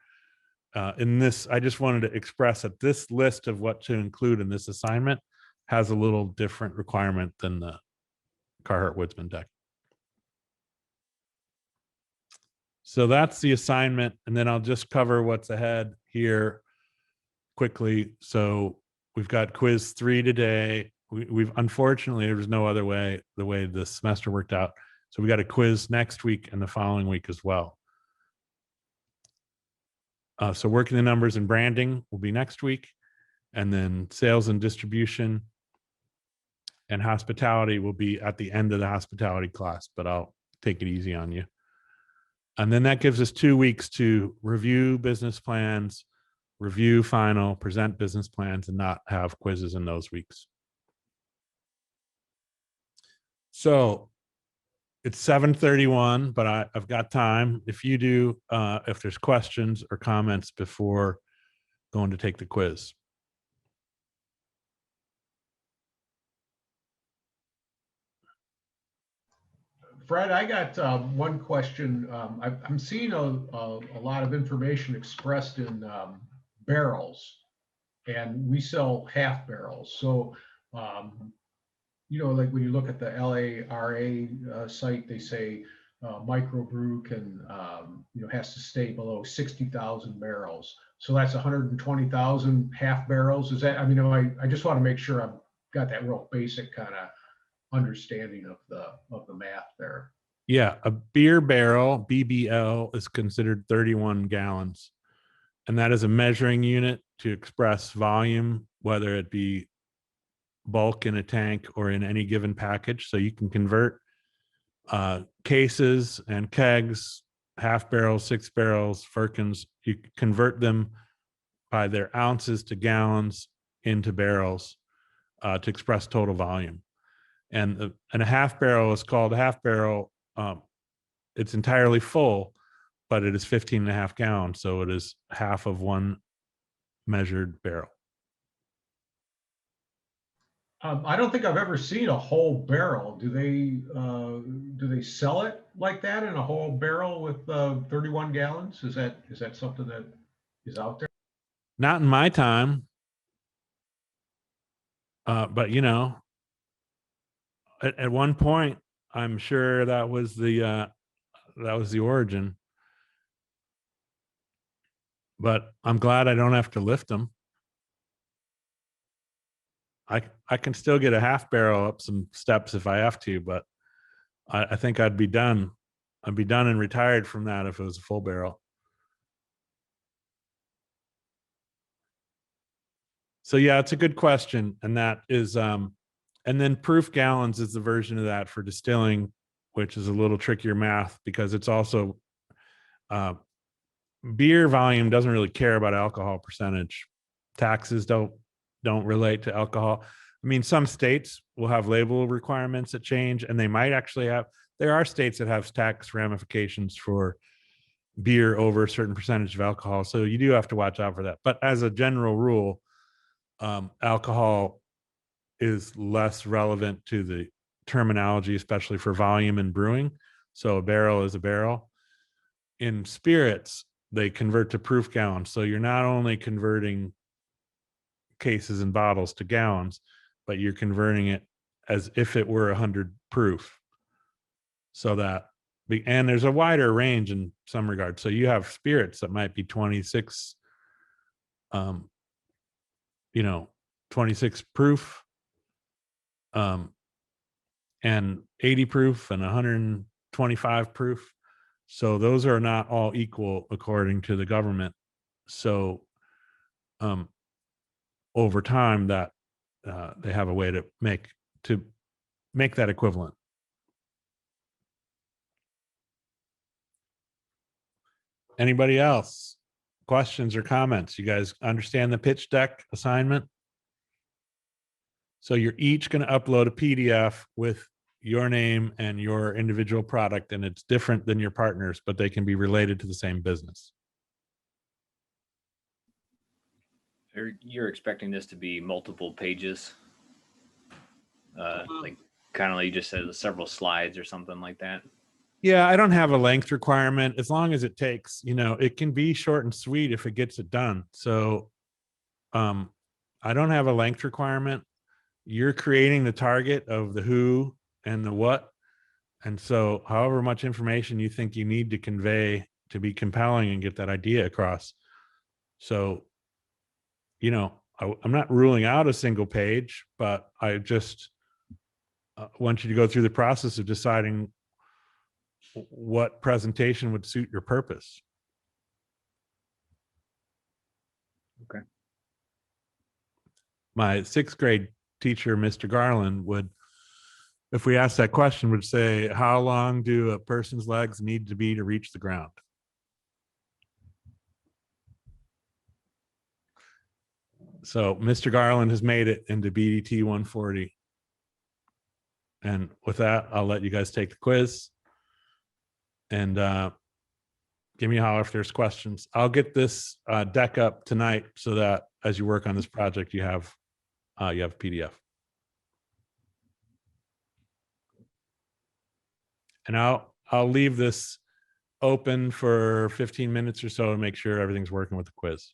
in this. I just wanted to express that this list of what to include in this assignment has a little different requirement than the Carhartt Woodsman deck. So that's the assignment. And then I'll just cover what's ahead here quickly. So we've got quiz 3 today. We've unfortunately, there was no other way, the way the semester worked out. So we got a quiz next week and the following week as well. So working the numbers and branding will be next week. And then sales and distribution and hospitality will be at the end of the hospitality class, but I'll take it easy on you. And then that gives us 2 weeks to review business plans, review final, present business plans, and not have quizzes in those weeks. So it's 7:31, but I've got time. If you do, if there's questions or comments before going to take the quiz. Fred, I got one question. I'm seeing a lot of information expressed in barrels, and we sell half barrels. So, like when you look at the LARA site, they say microbrew can, has to stay below 60,000 barrels. So that's 120,000 half barrels. Is that, I just want to make sure I've got that real basic kind of understanding of the math there. Yeah, a beer barrel, BBL, is considered 31 gallons. And that is a measuring unit to express volume, whether it be bulk in a tank or in any given package. So you can convert cases and kegs, half barrels, 6 barrels, firkins. You convert them by their ounces to gallons into barrels to express total volume. And a half barrel is called a half barrel. It's entirely full, but it is 15 and a half gallons. So it is half of one measured barrel. I don't think I've ever seen a whole barrel. Do they sell it like that in a whole barrel with 31 gallons? Is that something that is out there? Not in my time. But at one point, I'm sure that was the origin. But I'm glad I don't have to lift them. I can still get a half barrel up some steps if I have to, but I think I'd be done. I'd be done and retired from that if it was a full barrel. So yeah, it's a good question, and that is, and then proof gallons is the version of that for distilling, which is a little trickier math because it's also beer volume doesn't really care about alcohol percentage. Taxes don't relate to alcohol. I mean, some states will have label requirements that change, and they might actually have. There are states that have tax ramifications for beer over a certain percentage of alcohol, so you do have to watch out for that. But as a general rule, alcohol is less relevant to the terminology, especially for volume and brewing. So a barrel is a barrel. In spirits, they convert to proof gallons. So you're not only converting cases and bottles to gallons, but you're converting it as if it were 100 proof. So that, and there's a wider range in some regards. So you have spirits that might be 26, 26 proof, and 80 proof and 125 proof. So those are not all equal according to the government. So over time that they have a way to make that equivalent. Anybody else? Questions or comments? You guys understand the pitch deck assignment? So you're each going to upload a PDF with your name and your individual product, and it's different than your partners, but they can be related to the same business. You're expecting this to be multiple pages, like kind of like you just said, several slides or something like that. Yeah, I don't have a length requirement as long as it takes, it can be short and sweet if it gets it done. So I don't have a length requirement. You're creating the target of the who and the what. And so however much information you think you need to convey to be compelling and get that idea across. So, I'm not ruling out a single page, but I just want you to go through the process of deciding what presentation would suit your purpose. Okay. My 6th grade teacher, Mr. Garland, would, if we asked that question, would say, how long do a person's legs need to be to reach the ground? So Mr. Garland has made it into BDT 140. And with that, I'll let you guys take the quiz. And give me a holler if there's questions. I'll get this deck up tonight so that as you work on this project, you have PDF. And I'll leave this open for 15 minutes or so to make sure everything's working with the quiz.